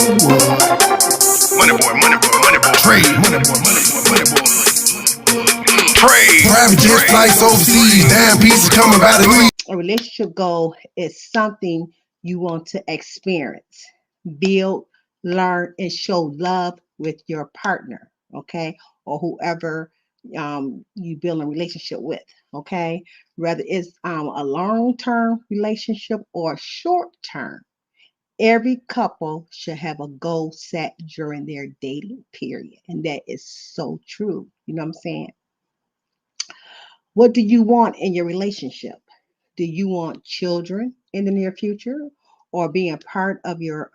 Money boy, money boy, money boy. Trade. Money boy, money boy, money boy. Trade. Private jet flights overseas. Damn pieces coming by the week. A relationship goal is something you want to experience, build, learn, and show love with your partner, okay, or whoever you build a relationship with, okay, whether it's a long-term relationship or short-term. Every couple should have a goal set during their dating period, and that is so true. You know what I'm saying? What do you want in your relationship? Do you want children in the near future, or being a part of your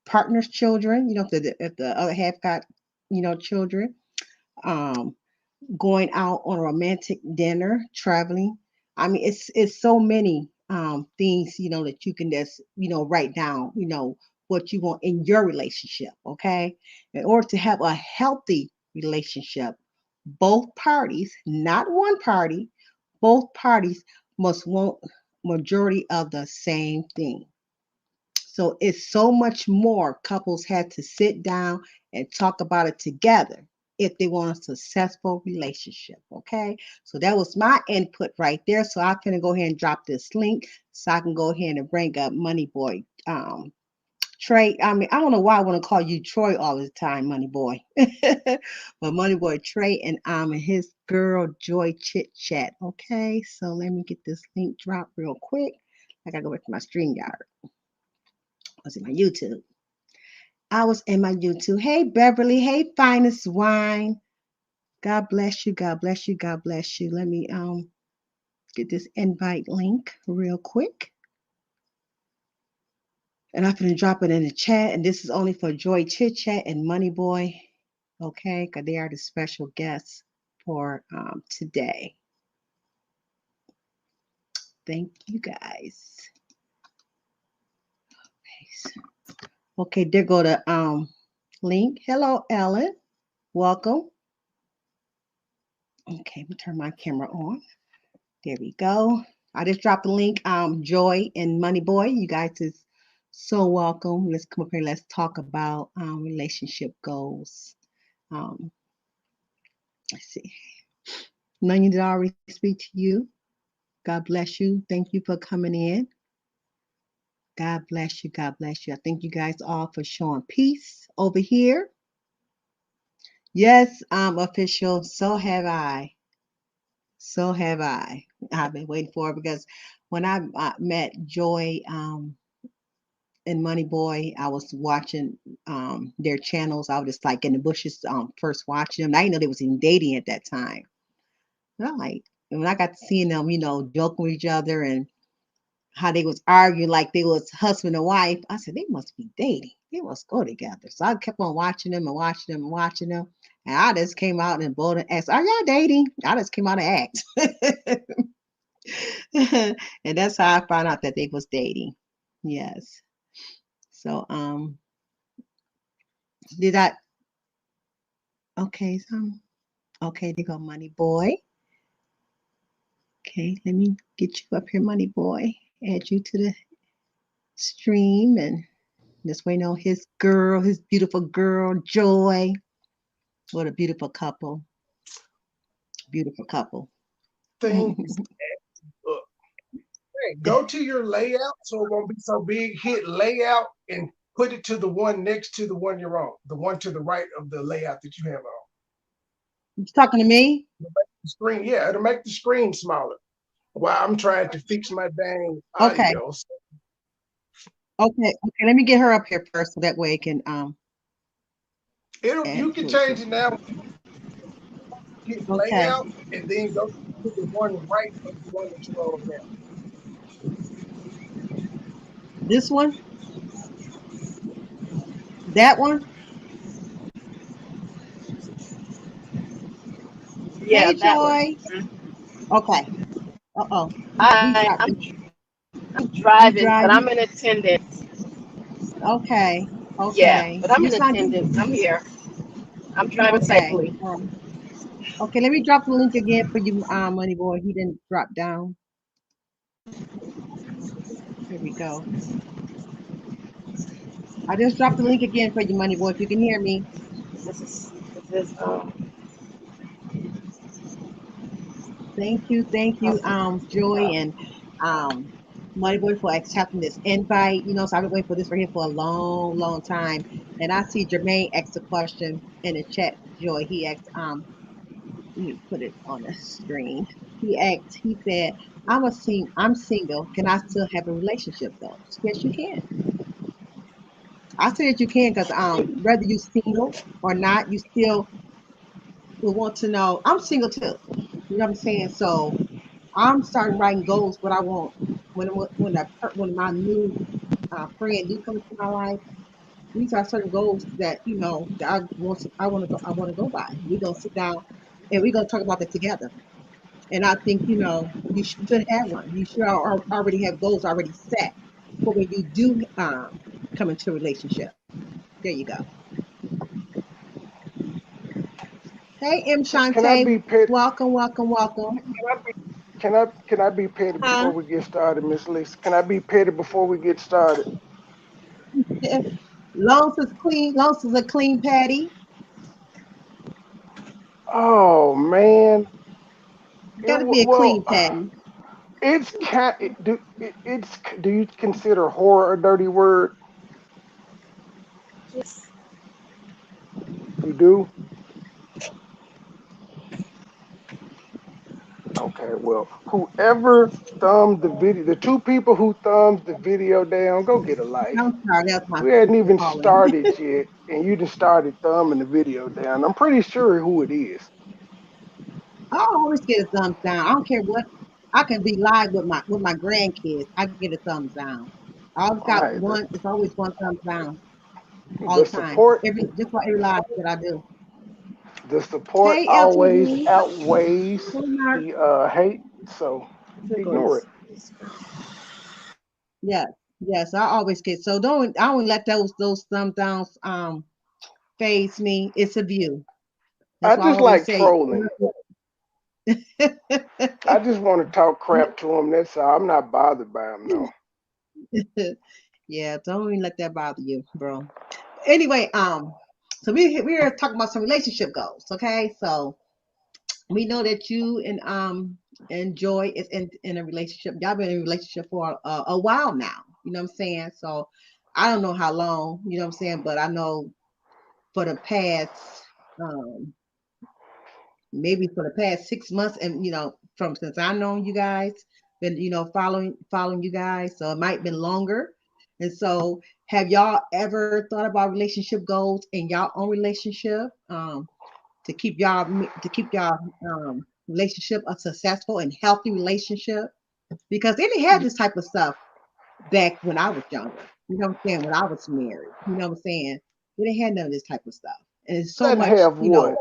partner's children? You know, if the other half got children, um, going out on a romantic dinner, traveling. I mean, it's so many things that you can just write down. What you want in your relationship. Okay, in order to have a healthy relationship, both parties, not one party, both parties must want majority of the same thing. So it's so much more couples had to sit down and talk about it together if they want a successful relationship. Okay. So that was my input right there. So I'm going to go ahead and drop this link so I can go ahead and bring up Money Boy. Trey, I mean, I don't know why I want to call you Troy all the time, Money Boy. But Money Boy Trey and his girl Joy Chit Chat. Okay, so let me get this link dropped real quick. I gotta go back to my StreamYard. I was in my YouTube. I was in my YouTube. Hey Beverly, hey finest wine. God bless you, God bless you, God bless you. Let me get this invite link real quick. And I'm gonna drop it in the chat. And this is only for Joy Chit Chat and Money Boy. Okay, because they are the special guests for today. Thank you guys. Okay, there go the link. Hello, Ellen. Welcome. Okay, let me turn my camera on. There we go. I just dropped the link. Joy and Money Boy. You guys is so welcome. Let's come up here. Let's talk about relationship goals. Let's see. None did already speak to you. God bless you. Thank you for coming in. God bless you. God bless you. I thank you guys all for showing peace over here. Yes, I'm official. So have I. So have I. I've been waiting for it because when I met Joy and Money Boy, I was watching their channels. I was just like in the bushes first watching them. I didn't know they was even dating at that time. And I'm like, and when I got to seeing them, joking with each other and how they was arguing like they was husband and wife. I said they must be dating. They must go together. So I kept on watching them and watching them and watching them. And I just came out and bold and asked, "Are y'all dating?" I just came out and asked. And that's how I found out that they was dating. Yes. So did I okay, okay, they go Money Boy. Okay, let me get you up here, Money Boy. Add you to the stream and just waiting on his girl, his beautiful girl, Joy. What a beautiful couple. Beautiful couple. Things. Hey, go to your layout so it won't be so big. Hit layout and put it to the one next to the one you're on, the one to the right of the layout that you have on. You talking to me? The screen, yeah, it'll make the screen smaller. While I'm trying to fix my dang Okay. audio. Okay. Let me get her up here first, so that way it can You can change it now. Hit okay. layout and then go to the one right of the one that you're on now. This one? That one? Yeah, Hey, that one. Joy. Okay. Uh-oh. I'm You driving, but I'm driving? in attendance. Okay. Yeah, Okay. but I'm You in sound good. attendance. I'm here. I'm driving Okay. safely. Okay, let me drop the link again for you, Money Boy. He didn't drop down. Here we go. I just dropped the link again for you, Money Boy. If you can hear me, This is thank you, Joy and um, Money Boy for accepting this invite. You know, so I've been waiting for this for here for a long, long time. And I see Jermaine asked a question in the chat. Joy, he asked, let me put it on the screen. He asked, he said, I'm single. Can I still have a relationship though? Yes, you can. I say that you can because whether you're single or not, you still will want to know. I'm single too. You know what I'm saying? So I'm starting writing goals. What I want when my new friend do come into my life. These are certain goals that that I want to go by. We're gonna sit down and we're gonna talk about that together. And I think you should have one. You should already have goals already set for when you do come into a relationship. There you go. Hey, M. Can I Shantae, be petty? welcome, welcome, welcome. Can I be petty Huh? before we get started, Miss Lisa? Can I be petty before we get started? Long as it's clean, long as it's a clean patty. Oh man, Got to be a well, clean patty. it's kind. It's do you consider horror a dirty word? yes. You do. Okay, well, whoever thumbed the video, the two people who thumbed the video down, go get a life. I'm sorry, that's my We hadn't sister even calling. started yet, and you just started thumbing the video down. I'm pretty sure who it is. I always get a thumbs down. I don't care what. I can be live with my grandkids. I get a thumbs down. I always All got right, one. It's always one thumbs down all the the time. support Every just for every live that I do. the support Hey, always LTV. outweighs Hey, Mark. the hate, so We're going ignore it. Yes, yes. I always get so don't. I don't let those thumbs downs phase me. It's a view. That's I why I just always like say. trolling. I just want to talk crap to them. That's all. I'm not bothered by them, no. Yeah, don't even let that bother you, bro. Anyway, so we're talking about some relationship goals, okay? So we know that you and Joy is in a relationship. Y'all been in a relationship for a while now. You know what I'm saying? So I don't know how long. You know what I'm saying? But I know for the past maybe for the past 6 months, and from since I know you guys, been following you guys, so it might have been longer. And so, have y'all ever thought about relationship goals in y'all own relationship to keep y'all relationship a successful and healthy relationship? Because they didn't have this type of stuff back when I was younger. You know what I'm saying? When I was married, you know what I'm saying? They didn't have none of this type of stuff, and it's so They didn't much, have what?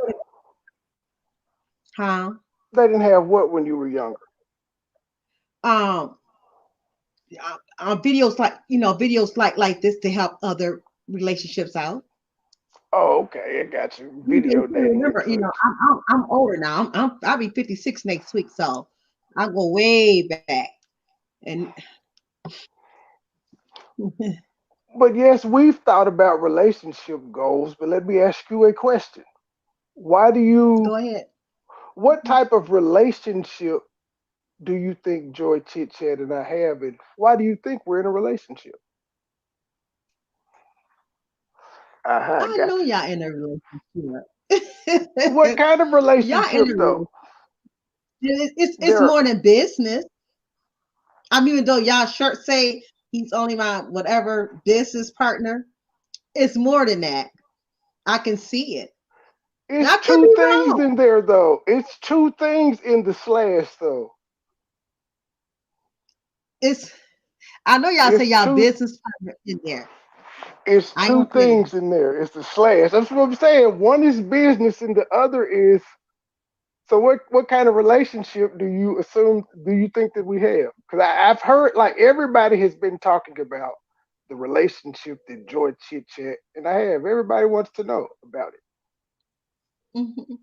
huh? They didn't have what when you were younger? Um, videos like this to help other relationships out. Oh, okay, I got you. You Video can dating and remember, such. I'm older now. I'll be 56 next week, so I go way back. And But yes, we've thought about relationship goals, but let me ask you a question. Why do you, go ahead. what type of relationship do you think Joy Chit Chat and I have, and why do you think we're in a relationship? Uh huh, I know got you. y'all in a relationship. What kind of Y'all in relationship a though? relationship. It's There, more than business. I mean, even though y'all shirt say he's only my whatever business partner, it's more than that. I can see it. And it's I could two be things wrong. in there though. It's two things in the slash though. It's I know y'all say It's y'all two. business partner in there. It's I ain't two gonna say it. things in there. It's the slash. That's what I'm saying. One is business, and the other is. So what kind of relationship do you assume? Do you think that we have? Because I've heard like everybody has been talking about the relationship that Joy Chit Chat, and I have. Everybody wants to know about it. Mhm.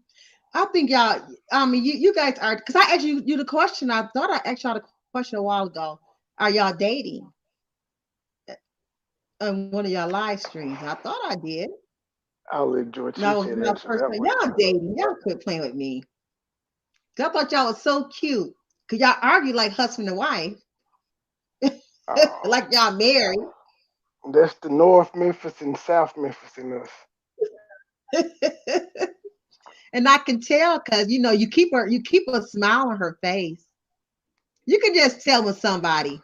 I think y'all. I mean, you guys are because I asked you the question. I thought I asked y'all the question a while ago. Are y'all dating? on one of y'all live streams. I thought I did. I'll let George No, Chit my answer first that time. one. Y'all dating. Y'all quit playing with me. 'Cause I thought y'all was so cute. Cause y'all argue like husband and wife, Oh, like y'all married. that's the North Memphis and South Memphis in us. And I can tell because you keep a smile on her face. You can just tell when somebody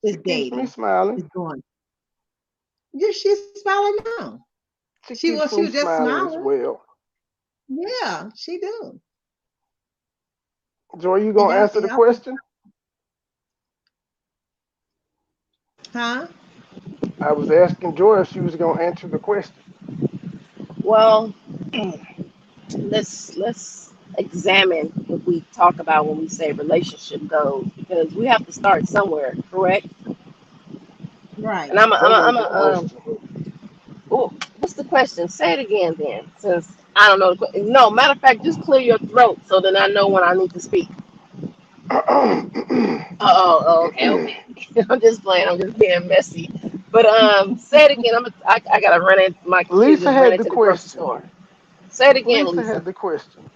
is She keeps me dating, smiling. is going. Yeah, she's smiling now. She She keeps was she me was just smiling as smiling. well. Yeah, she do. Joy, you And gonna answer the y'all, question? huh? I was asking Joy if she was gonna answer the question. Well, let's examine what we talk about when we say relationship goals, because we have to start somewhere, correct? Right. And I'm a, I'm That a, wasn't I'm the a question. oh, what's the question? Say it again, then, since I don't know. No, matter of fact, just clear your throat so then I know when I need to speak. Okay, okay. I'm just playing. I'm just being messy. But say it again. I gotta run in. My kids Lisa just ran had the into the grocery question. store. Say it again, Lisa Lisa. had the question.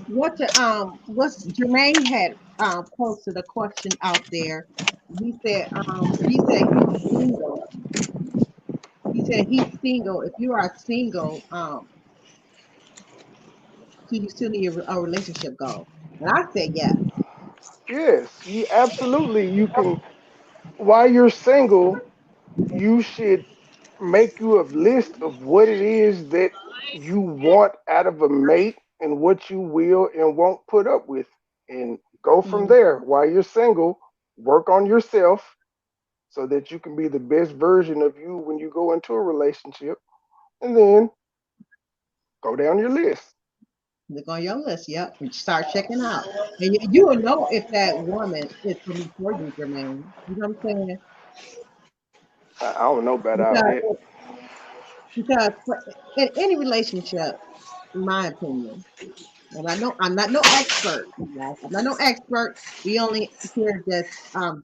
What's Jermaine had posted a question out there. He said he's single. He said he's single. If you are single, do you still need a relationship goal? And I said yes. Yes, you absolutely. You can. While you're single, you should make you a list of what it is that you want out of a mate and what you will and won't put up with, and go from Mm, there. While you're single, work on yourself so that you can be the best version of you when you go into a relationship, and then go down your list. look on your list. Yep. And start checking out. And you will know if that woman is for me for you, Jermaine. You know what I'm saying? I don't know about all Because that. in any relationship, in my opinion, and I know I'm not no expert, you guys. I'm not no expert. We only here just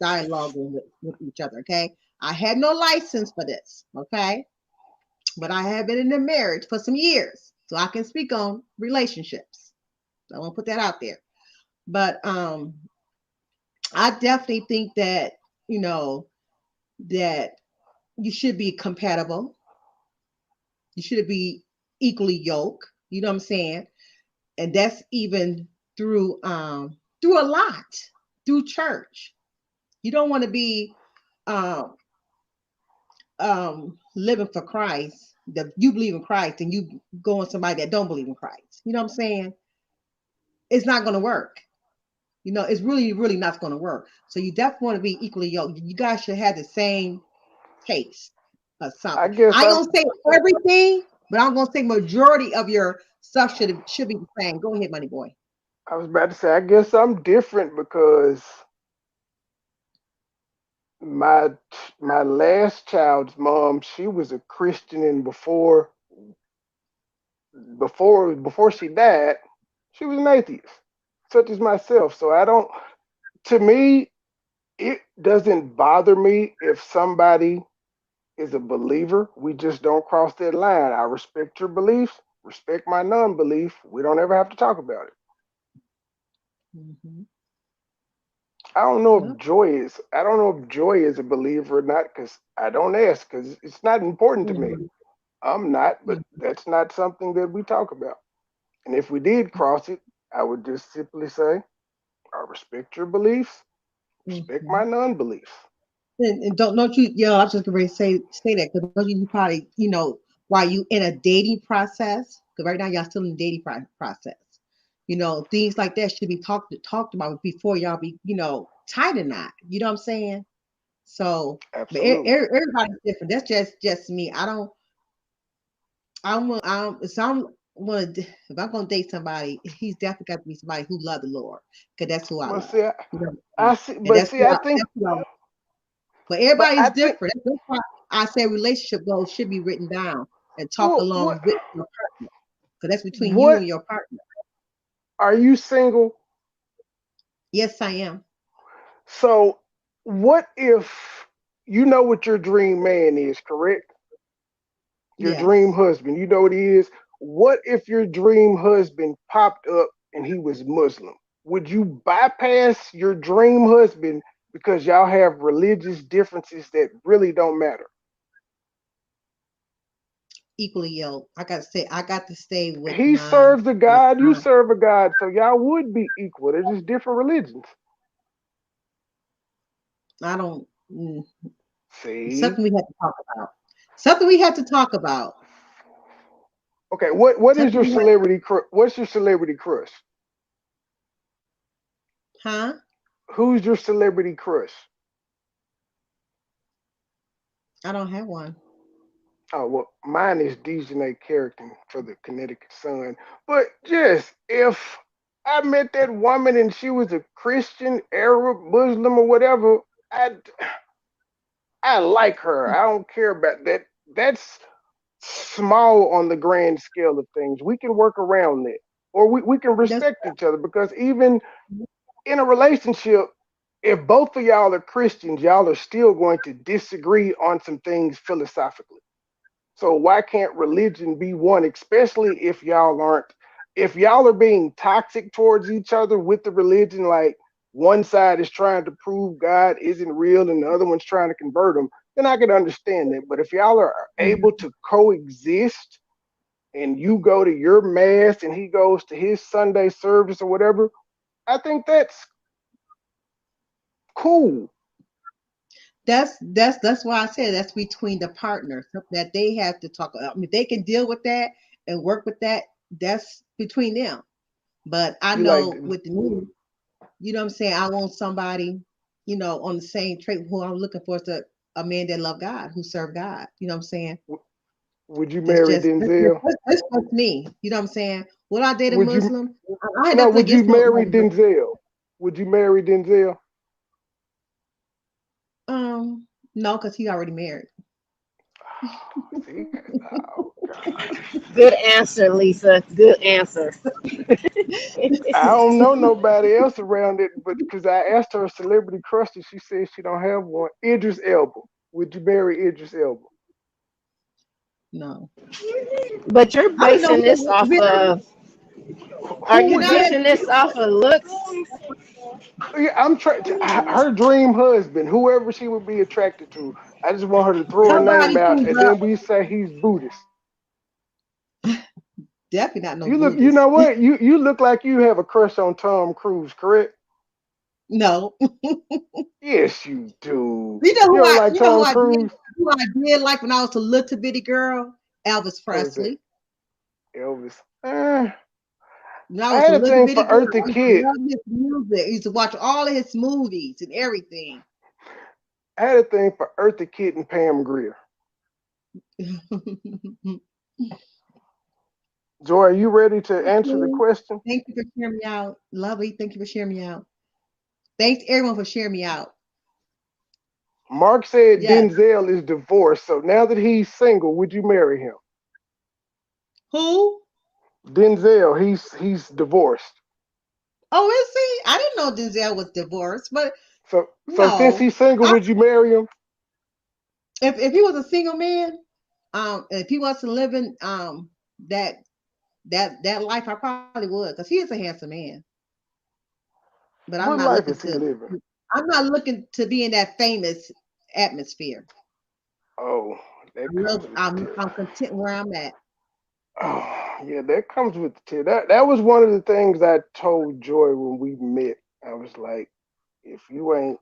dialoguing with each other, okay? I have no license for this, okay? But I have been in a marriage for some years, so I can speak on relationships. So I want to put that out there. But I definitely think that you know that you should be compatible. You should be equally yoked. You know what I'm saying? And that's even through a lot, through church. You don't want to be um living for Christ, that you believe in Christ and you go on somebody that don't believe in Christ. You know what I'm saying? It's not going to work. It's really, really not going to work. So you definitely want to be equally yoked. You guys should have the same taste or I something. guess I ain't I'm. gonna say everything, but I'm gonna say majority of your stuff should be the same. Go ahead, money boy. I was about to say. I guess I'm different because my my last child's mom, she was a Christian, and before she died, she was an atheist, such as myself. So I don't. To me, it doesn't bother me if somebody is a believer. We just don't cross that line. I respect your beliefs, respect my non-belief. We don't ever have to talk about it. Mm-hmm. I don't know Yep. if Joy is. I don't know if Joy is a believer or not because I don't ask because it's not important to me. Mhm. I'm not, but that's not something that we talk about. And if we did cross it, I would just simply say, I respect your beliefs, respect Mhm. my non-beliefs. And don't you? Yeah, I was just going to say that because don't you probably while you in a dating process, because right now y'all still in the dating process. Things like that should be talked about before y'all be tied or not. You know what I'm saying? So, but Absolutely. everybody's different. That's just me. I don't. So I'm want to. If I'm gonna date somebody, he's definitely got to be somebody who love the Lord, because that's who I Well, love. see, You know what I'm I saying? see, And but see, that's who I. But but everybody I is think, different. That's why I say relationship goals should be written down and talk well, what, along with your partner, because that's between you what and your partner. are you single? Yes, I am. So, what if? you know what your dream man is, correct? Your dream Yes. husband. You know what he is. What if your dream husband popped up and he was Muslim? Would you bypass your dream husband because y'all have religious differences that really don't matter? Equally yoked. I got to stay with He my serves a with God, you my serve a God, so y'all would be equal. They're just different religions. I don't See? something we have to talk about. Something we have to talk about. Okay, what is Something your we have, what's your celebrity crush? huh? Who's your celebrity crush? I don't have one. Oh well, mine is Dejanay Carrington for the Connecticut Sun. But just if I met that woman and she was a Christian, Arab, Muslim, or whatever, I like her. I don't care about that. That's small on the grand scale of things. We can work around that. Or we can That's respect each other because even in a relationship, if both of y'all are Christians, y'all are still going to disagree on some things philosophically. So why can't religion be one, especially if y'all are being toxic towards each other with the religion, like one side is trying to prove God isn't real and the other one's trying to convert them, then I can understand that. But if y'all are able to coexist and you go to your mass and he goes to his Sunday service or whatever, I think that's cool. that's why I said that's between the partners that they have to talk about. I mean, they can deal with that and work with that. That's between them. But I You like know with me, you know what I'm saying? I want somebody, on the same trait who I'm looking for is a man that love God, who serve God. You know what I'm saying? would you That's marry just Denzel? that's just me. You know what I'm saying? Will I date a Would you Muslim? I had no? nothing Would you against no marry Denzel? Would you marry Denzel? no, because he already married. See, oh gosh, Good answer, Lisa. Good answer. I don't know nobody else around it, but because I asked her a celebrity crush, and she said she don't have one. Idris Elba. Would you marry Idris Elba? No. But you're I don't know basing this off really. of, are Who you would Now that? that basing this off of looks? Yeah, I'm trying. Her dream husband, whoever she would be attracted to. I just want her to throw a name somebody out, who's and then we say he's Buddhist. definitely not no You look. You Buddhist. know what? You look like you have a crush on Tom Cruise, correct? No. Yes, you do. You know You who don't I like you know Tom Cruise? who I did like when I was a little bitty girl? Elvis What was that? Presley. Elvis. When I I was a had a little thing bitty for girl, Eartha I used to Kitt. love his music. I used to watch all of his movies and everything. I had a thing for Eartha Kitt and Pam Grier. Joy, are you ready to answer the question? Thank you for sharing me out. Lovely. Thank you for sharing me out. Thanks everyone for sharing me out. Mark said Yes. Denzel is divorced, so now that he's single, would you marry him? Who? Denzel, he's divorced. Oh, is he? I didn't know Denzel was divorced, but So since no. he's single, I, would you marry him? if he was a single man, if he wasn't living that that life, I probably would, because he is a handsome man. But What life is he living? I'm not looking to be in that famous atmosphere. Oh, that comes with the tip. I'm content where I'm at. Oh, yeah, that comes with the tip. That was one of the things I told Joy when we met. I was like, if you ain't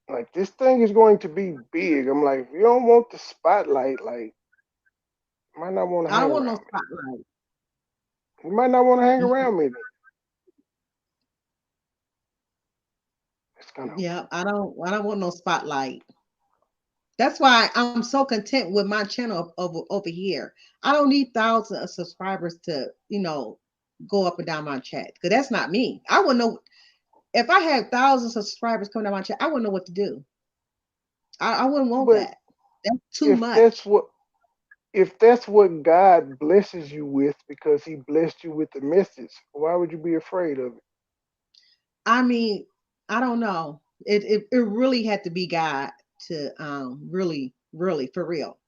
like this thing is going to be big. I'm like, if you don't want the spotlight, like, you might not want to I hang don't want no around me. spotlight. You might not want to hang Mhm. around me. Then. It's gonna. Yeah, I don't want no spotlight. That's why I'm so content with my channel over here. I don't need thousands of subscribers to, go up and down my chat. Because that's not me. I wouldn't know if I had thousands of subscribers coming down my chat, I wouldn't know what to do. I wouldn't want But that. That's too if that's much. what if that's what God blesses you with because He blessed you with the message, why would you be afraid of it? I mean, I don't know. It really had to be God to really, really for real.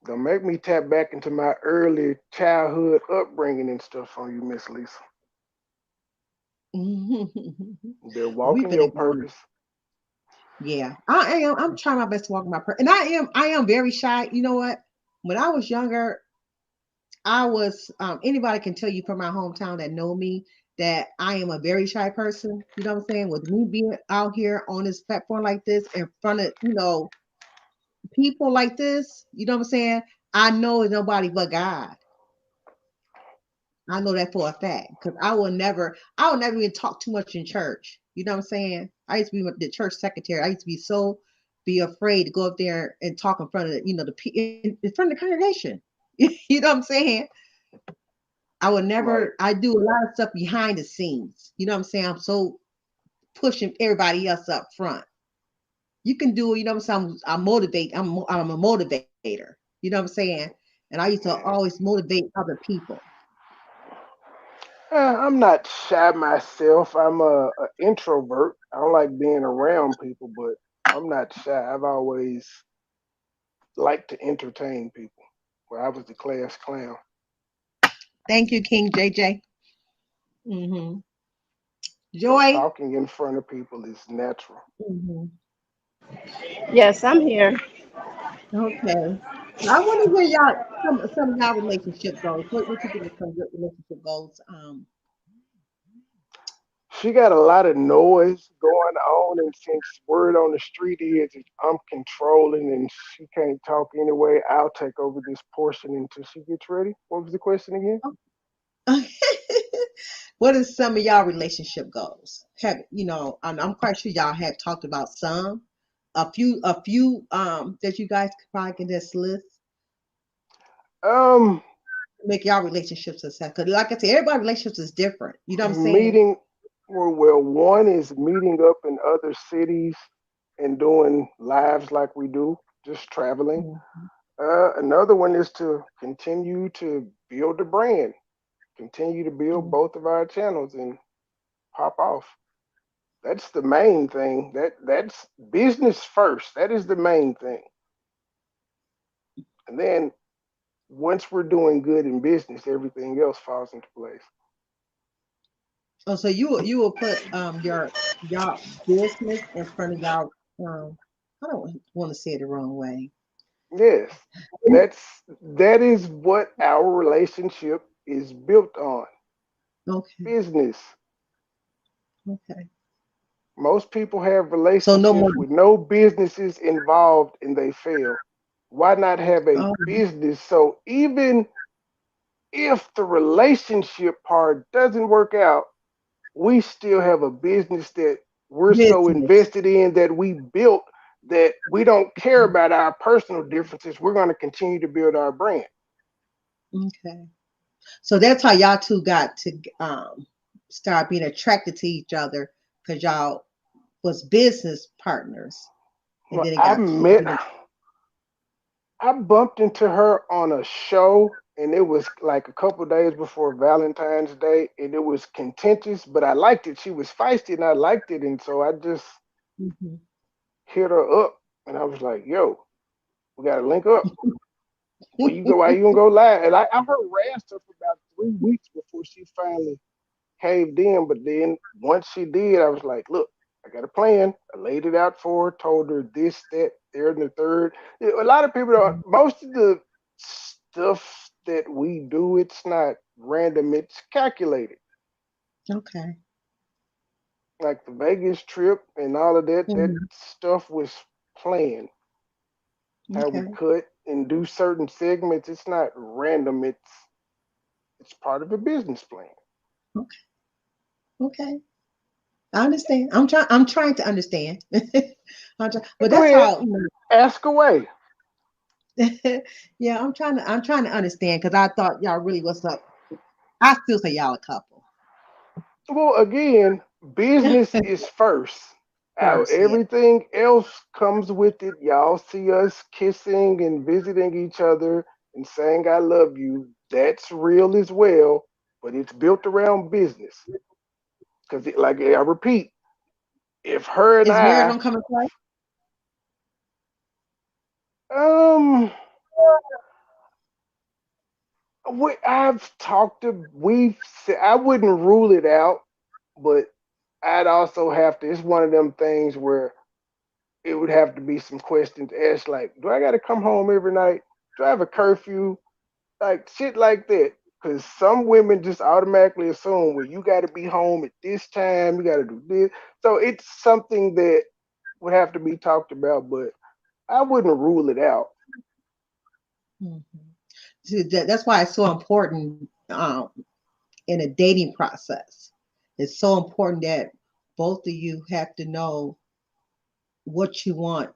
Don't make me tap back into my early childhood upbringing and stuff on you, Miss Lisa. They're We've walking been your in the purpose. yeah. I am. I'm trying my best to walk my purpose, and I am very shy. You know what? When I was younger, I was. Anybody can tell you from my hometown that know me that I am a very shy person. You know what I'm saying? With me being out here on this platform like this in front of people like this, you know what I'm saying? I know it's nobody but God. I know that for a fact because I will never even talk too much in church. You know what I'm saying? I used to be the church secretary. I used to be afraid to go up there and talk in front of in front of the congregation. You know what I'm saying? I would Right. never. I do a lot of stuff behind the scenes. You know what I'm saying? I'm so pushing everybody else up front. You can do it. You know what I'm saying? I'm a motivator. You know what I'm saying? And I used to Yeah. always motivate other people. I'm not shy myself. I'm a introvert. I don't like being around people, but I'm not shy. I've always liked to entertain people. Where I was the class clown. Thank you, King JJ. Hmm. So Joy. talking in front of people is natural. Hmm. Yes, I'm here. Okay. I want to hear y'all some of y'all relationship goals. What you think of some good relationship goals? She got a lot of noise going on, and since word on the street is I'm controlling and she can't talk anyway, I'll take over this portion until she gets ready. What was the question again? What is some of y'all relationship goals? I'm quite sure y'all have talked about some, a few that you guys could probably can just list, Um, make y'all relationships success. Because like I said, everybody's relationships is different. You know what I'm saying? meeting. Well, one is meeting up in other cities and doing lives like we do, just traveling. Mhm. Another one is to continue to build a brand, continue to build Mhm. both of our channels and pop off. That's the main thing. That's business first. That is the main thing. And then once we're doing good in business, everything else falls into place. Oh, so you will put y'all business in front of y'all. I don't want to say it the wrong way. Yes. That is what our relationship is built on. Okay, Business. okay. Most people have So no more. relationships with no businesses involved and they fail. Why not have a Oh, business so even if the relationship part doesn't work out, we still have a business that we're so business. invested in that we built that we don't care about our personal differences. We're going to continue to build our brand. Okay. So that's how y'all two got to start being attracted to each other because y'all was business partners, and Well, then it got I bumped into her on a show, and it was like a couple days before Valentine's Day, and it was contentious, but I liked it. She was feisty, and I liked it, and so I just Mhm. hit her up, and I was like, "Yo, we got to link up. Where you go? Why you gonna go live?" And I harassed her for about 3 weeks before she finally caved in. But then once she did, I was like, "Look, I got a plan. I laid it out for her. Told her this, that, there, and the third. A lot of people don't. Most of the stuff that we do, it's not random. It's calculated. Okay. Like the Vegas trip and all of that. That Mhm. stuff was planned. How we Okay. cut and do certain segments. It's not random. It's part of a business plan. Okay. Okay. I understand. I'm trying to understand. But Go that's ahead, how. ask away. Yeah, I'm trying to understand because I thought y'all really was up. I still say y'all a couple. Well, again, business is first. First, yeah. Everything else comes with it. Y'all see us kissing and visiting each other and saying "I love you." That's real as well, but it's built around business. Because, like I repeat, if her and Is marriage I, gonna come in play? Um, I've talked to. We've. I wouldn't rule it out, but I'd also have to. It's one of them things where it would have to be some questions asked, like, do I got to come home every night? Do I have a curfew? Like shit like that. Because some women just automatically assume, well, you got to be home at this time. You got to do this. So it's something that would have to be talked about, but I wouldn't rule it out. Mhm. See, that's why it's so important in a dating process. It's so important that both of you have to know what you want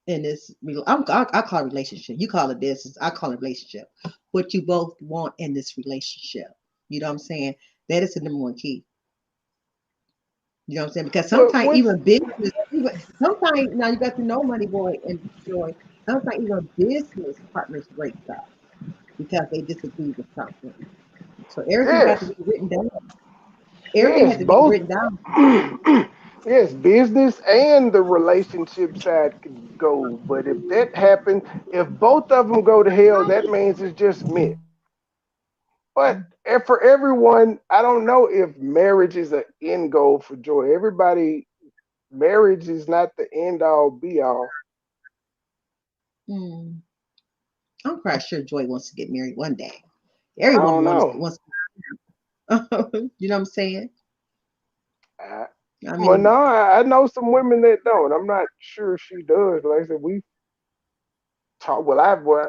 I call it relationship. You call it business. I call it relationship. What you both want in this relationship. You know what I'm saying? That is the number one key. You know what I'm saying? Because But sometimes what's even business, even sometimes now you got to know Money Boy and Joy. Sometimes even business partners break up because they disagree with something. So everything got to yes, be written down. Everything yes, has to be both. written down. Yes, business and the relationship side could go. But if that happens, if both of them go to hell, that means it's just meant. But for everyone, I don't know if marriage is an end goal for Joy. Everybody, marriage is not the end all be all. Hmm. I'm quite sure Joy wants to get married one day. I Every don't woman know. wants you know what I'm saying? I, I well, no, mean, I know some women that don't. I'm not sure she does. Like I said, we talked.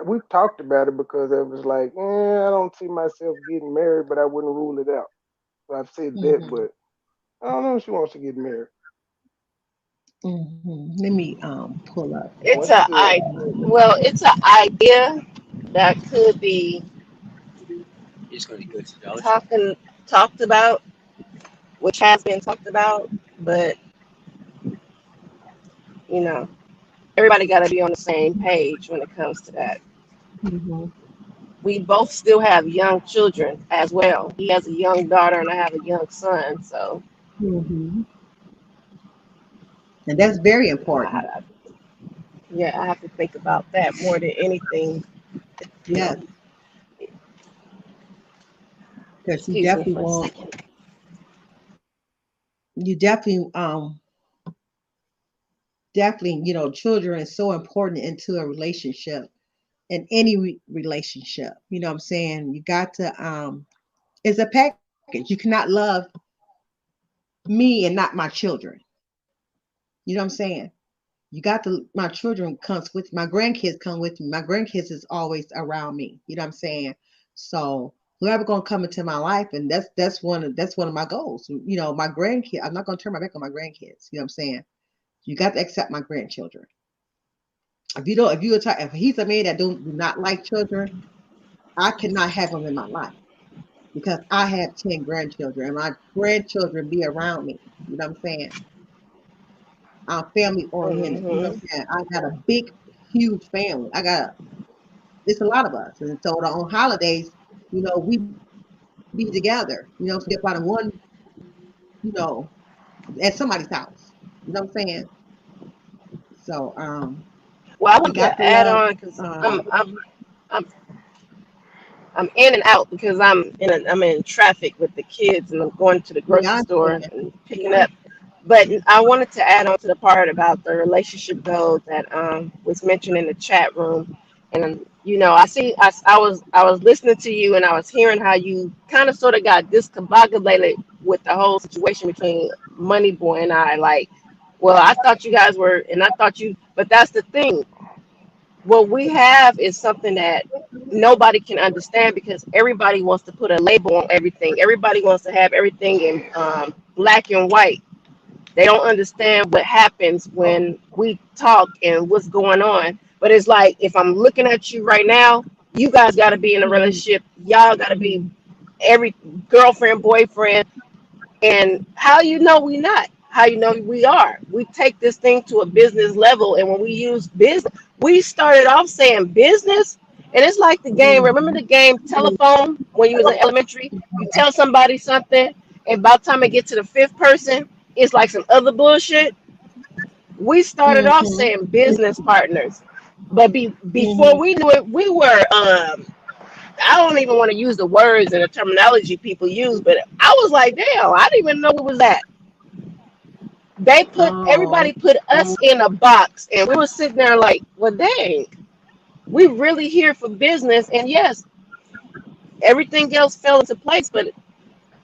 We've talked about it because it was like, I don't see myself getting married, but I wouldn't rule it out. So I've said that, hmm but I don't know if she wants to get married. let me pull up. It's What's a the I well, it's an idea that could be talking talked about, which has been talked about, but you know, everybody got to be on the same page when it comes to that. Hmm. We both still have young children as well. He has a young daughter and I have a young son, so Hmm. And that's very important. I, yeah, I have to think about that more than anything. You Yes, know, because excuse me for a second. you definitely, children is so important into a relationship, in any relationship. You know what I'm saying? You got to it's a package. You cannot love me and not my children. You know what I'm saying? You got to my children comes with my grandkids come with me. My grandkids is always around me. You know what I'm saying? So whoever gonna come into my life, and that's one of my goals. My grandkids. I'm not gonna turn my back on my grandkids. You know what I'm saying? You got to accept my grandchildren. If he's a man that do not like children, I cannot have him in my life because I have 10 grandchildren and my grandchildren be around me. You know what I'm saying? I'm family oriented. You know what Hmm. I'm saying? I got a big, huge family. It's a lot of us. And so on holidays, we be together. You know, so we get about in one, you know, at somebody's house. You know what I'm saying? So Well, I you wanted got to to add love on because uh I'm I'm in and out because I'm in traffic with the kids and I'm going to the yeah, grocery I store understand. and picking up. But I wanted to add on to the part about the relationship goal that was mentioned in the chat room. And I was listening to you and I was hearing how you kind of sort of got discombobulated with the whole situation between Money Boy and I. Like, well, I thought you guys were, and I thought you, but that's the thing. What we have is something that nobody can understand because everybody wants to put a label on everything. Everybody wants to have everything in black and white. They don't understand what happens when we talk and what's going on. But it's like if I'm looking at you right now, you guys got to be in a Mhm. relationship. Y'all got to be every girlfriend, boyfriend, and how you know we not? How you know we are? We take this thing to a business level, and when we use business, we started off saying business, and it's like the game. Remember Mhm. the game telephone when you was in elementary? You tell somebody something, and by the time it get to the fifth person, it's like some other bullshit. We started off Mm-hmm. saying business partners, but before Mm-hmm. we knew it, we were. I don't even want to use the words and the terminology people use, but I was like, damn, I didn't even know it was that. Oh, Everybody put us in a box, and we were sitting there like, well, dang, we really here for business, and yes, everything else fell into place, but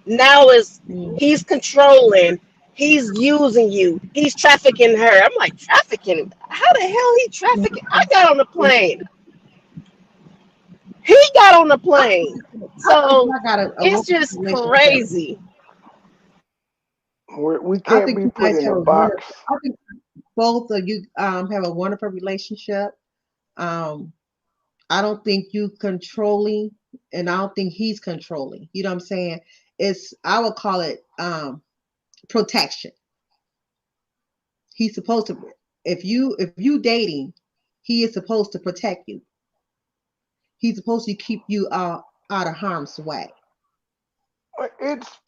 now is mm, he's controlling, he's using you, he's trafficking her. I'm like, trafficking? How the hell he trafficking? I got on the plane. He got on the I plane. I think So I got a it's wonderful just relationship. crazy. We I can't think be you put guys in have a a box. wonderful. I think both of you have a wonderful relationship. Um, I don't think you controlling, and I don't think he's controlling. You know what I'm saying? It's I would call it protection. He's supposed to. If you dating, he is supposed to protect you. He's supposed to keep you out of harm's way.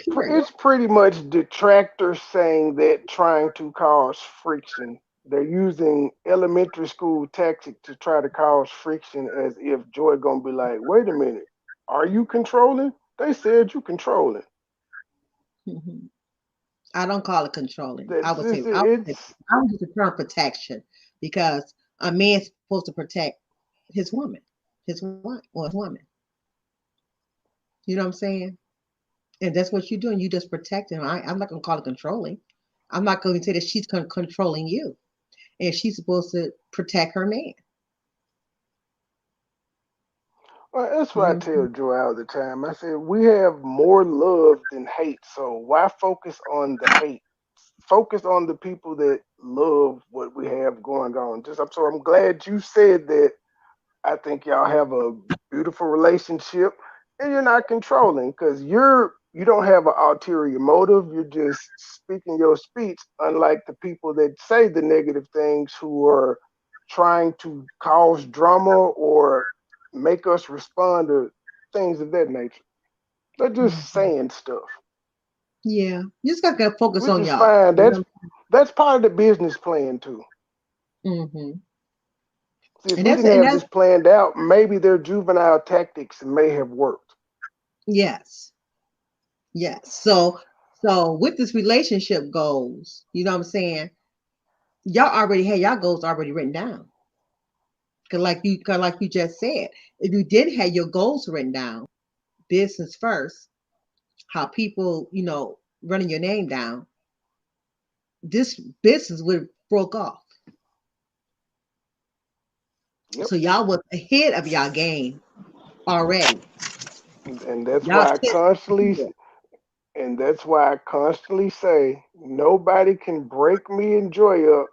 Period. It's pretty much detractors saying that trying to cause friction. They're using elementary school tactic to try to cause friction as if Joy gonna be like, wait a minute, are you controlling? They said you controlling. Mhm. I don't call it controlling. I That's would say it's, I it's would use the term protection because a man's supposed to protect his woman, his wife or his woman. You know what I'm saying? And that's what you're doing. You just protect him. I'm not gonna call it controlling. I'm not going to say that she's controlling you, and she's supposed to protect her man. well, that's You what I know what I'm tell Joy all the time. I said we have more love than hate, so why focus on the hate? Focus on the people that love what we have going on. So I'm glad you said that. I think y'all have a beautiful relationship, and you're not controlling because you don't have an ulterior motive. You're just speaking your speech, unlike the people that say the negative things who are trying to cause drama or make us respond to things of that nature. They're just saying? saying stuff, Yeah, you just got to focus which on is y'all. fine. You know. That's part of the business plan too. Hmm. See, if And we that's didn't and have that's this planned out, maybe their juvenile tactics may have worked. yes, yes. So with this relationship goals, you know what I'm saying? Y'all already had y'all goals already written down. Cause like you just said, if you did have your goals written down, business first, how people, running your name down, this business would have broke off. Yep. So y'all was ahead of y'all game already. And that's Y'all why I set constantly ahead. and that's why I constantly say nobody can break me and Joy up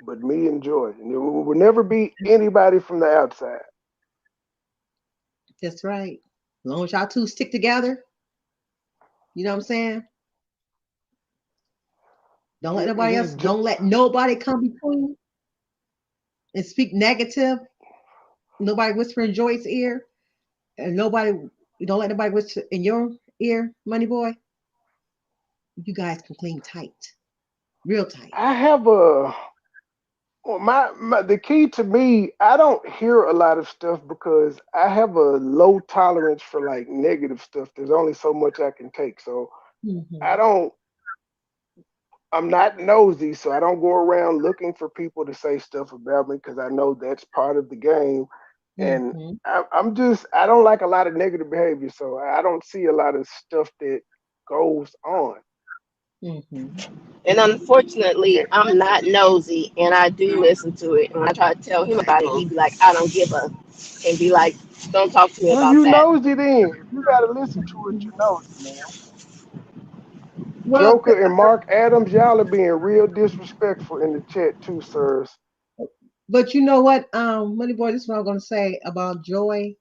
but me and Joy. And there will never be anybody from the outside. That's right. As long as y'all two stick together, you know what I'm saying? Just Don't let nobody come between and speak negative. Nobody whisper in Joy's ear, and don't let nobody whisper in your ear, Money Boy. You guys can clean tight, real tight. I have a well, the key to me, I don't hear a lot of stuff because I have a low tolerance for like negative stuff. There's only so much I can take. So I Hmm. don't I'm not nosy, so I don't go around looking for people to say stuff about me because I know that's part of the game. And Hmm. I don't like a lot of negative behavior, so I don't see a lot of stuff that goes on. Hmm. And unfortunately, I'm not nosy, and I do listen to it. And I try to tell him about it. He'd be like, "I don't give a," and be like, "Don't talk to me Well, about you that." nosy then. If you got to listen to it, you nosy, man. Well, Joker and Mark Adams, y'all are being real disrespectful in the chat too, sirs. but you know what, Money Boy, this is what I'm gonna say about Joy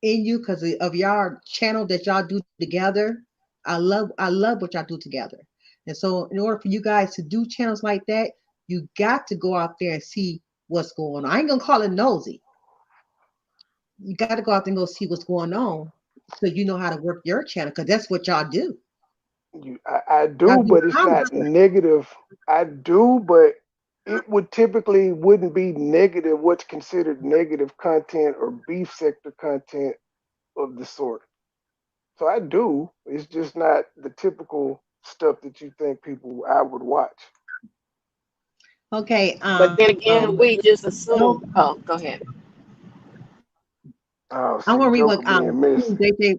in you because of y'all channel that y'all do together. I love what y'all do together. And so in order for you guys to do channels like that, you got to go out there and see what's going on. I ain't gonna call it nosy. You got to go out there and go see what's going on so you know how to work your channel because that's what y'all do. I Y'all do, do but it's not commentary. negative. I do, but it would typically wouldn't be negative, what's considered negative content or beef sector content of the sort. So I do. It's just not the typical stuff that you think people I would watch. Okay. But then again, we just Joe, assume. Oh, go ahead. Oh, I see, want to read Joker what being messy. JJ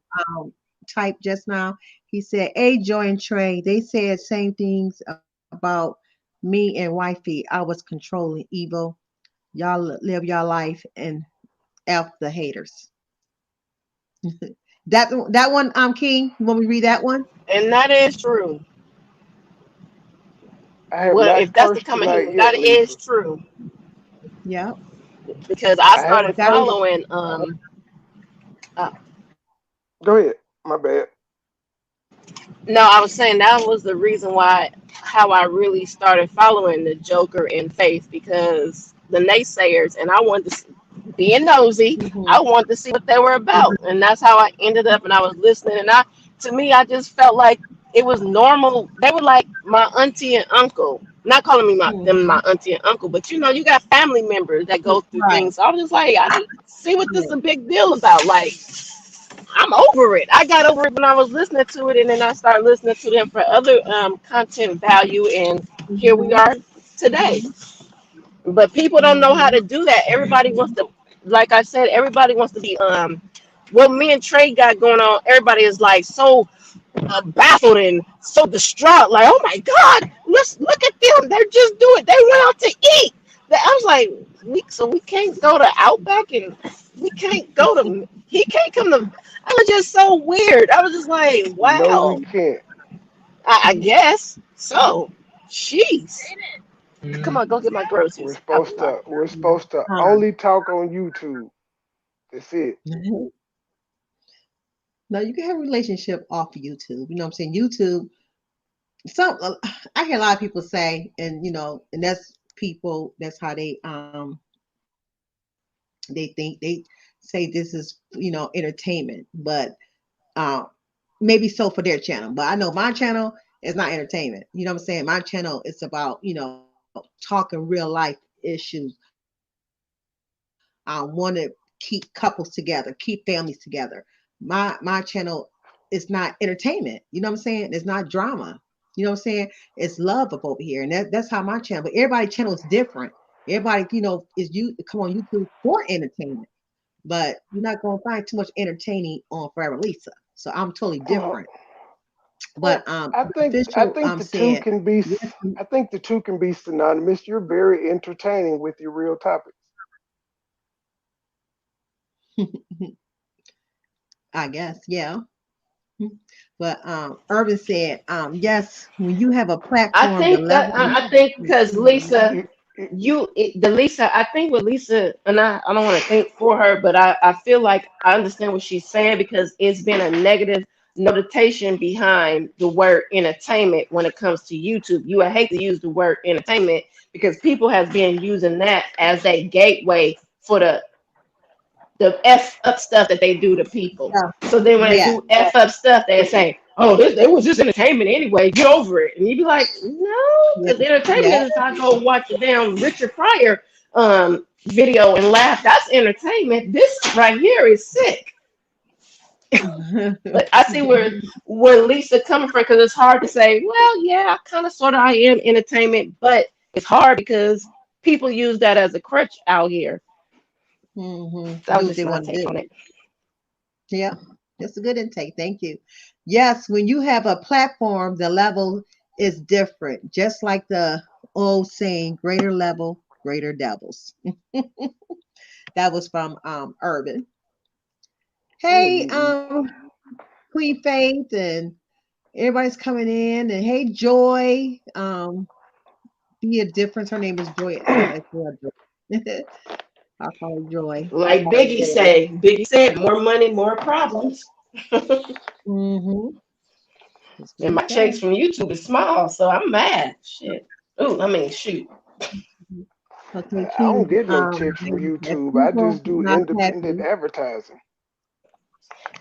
typed just now. He said, "Hey, Joy and Trey, they said same things about me and wifey. I was controlling evil. Y'all live your life and f the haters." That one, King. You want me to read that one? And that is true. I have Well, not if that's the cursed comment tonight here, yet, that is Lisa. true Yeah. because I I started haven't That was cursed. following. Uh, Go ahead. My bad. no, I was saying that was the reason why how I really started following the Joker in Faith because the naysayers and I wanted to being nosy, mhm, I wanted to see what they were about, and that's how I ended up. And I was listening, and to me, I just felt like it was normal. They were like my auntie and uncle. Not calling me my mhm. auntie and uncle, but you know, you got family members that go through Right. things. So I was just like, I didn't see what this is Yeah. a big deal about. Like, I'm over it. I got over it when I was listening to it, and then I started listening to them for other content value, and here we Mhm, are today. But people don't know how mhm. to do that. Everybody wants to, like I said, everybody wants to be what me and Trey got going on. Everybody is like so baffled and so distraught. Like, oh my God, let's look at them. They're just doing. They went out to eat. I was like, we can't go to Outback and we can't go to. He can't come to. I was just so weird. I was just like, No, we wow. can't. I guess so. Jeez. Come on, go get my We're groceries. I'll be supposed right. to we're supposed to Um, only talk on YouTube. That's it. no, you can have a relationship off of YouTube. You know what I'm saying? YouTube. Some I hear a lot of people say, and and that's people. That's how they think they say this is entertainment, but uh, maybe so for their channel. But I know my channel is not entertainment. You know what I'm saying? My channel is about talking real life issues. I want to keep couples together, keep families together. My channel is not entertainment. You know what I'm saying? It's not drama. You know what I'm saying? It's love up over here, and that's how my channel. But everybody's channel is different. Everybody, is you come on YouTube for entertainment, but you're not gonna find too much entertaining on Forever Lisa. So I'm totally Well, different. But well, I official think the two said can be yes. I think the two can be synonymous. You're very entertaining with your real topics. I guess, yeah. But Urban said, yes, when you have a platform, the level I think because Lisa, You, you, the Lisa, I think with Lisa, and I don't want to think for her, but I feel like I understand what she's saying because it's been a negative notation behind the word entertainment when it comes to YouTube. You would hate to use the word entertainment because people have been using that as a gateway for the F up stuff that they do to people. yeah, So then when they yeah. do F up stuff, they say, oh, this it was just entertainment anyway. Get over it. And you'd be like, no, Yeah, because entertainment yeah. is if I go watch a damn Richard Pryor video and laugh. That's entertainment. This right here is sick. But I see where Lisa coming from because it's hard to say, well, yeah, kind of sort of I am entertainment, but it's hard because people use that as a crutch out here. That was Do what they just my want to take do. on it. Yeah, that's a good intake. Thank you. Yes, when you have a platform, the level is different. Just like the old saying, greater level, greater devils. That was from Urban. yeah, Hey, Queen Faith, and everybody's coming in, and hey, Joy. Be a difference. Her name is Joy as well. I'll call her Joy. Like Biggie said, more money, more problems. Mm-hmm. That's what And he my checks said. from YouTube is small, so I'm mad. Shit. Ooh, I mean, shoot. Okay, I don't King. get no checks from If YouTube. I people just do not independent happy, advertising.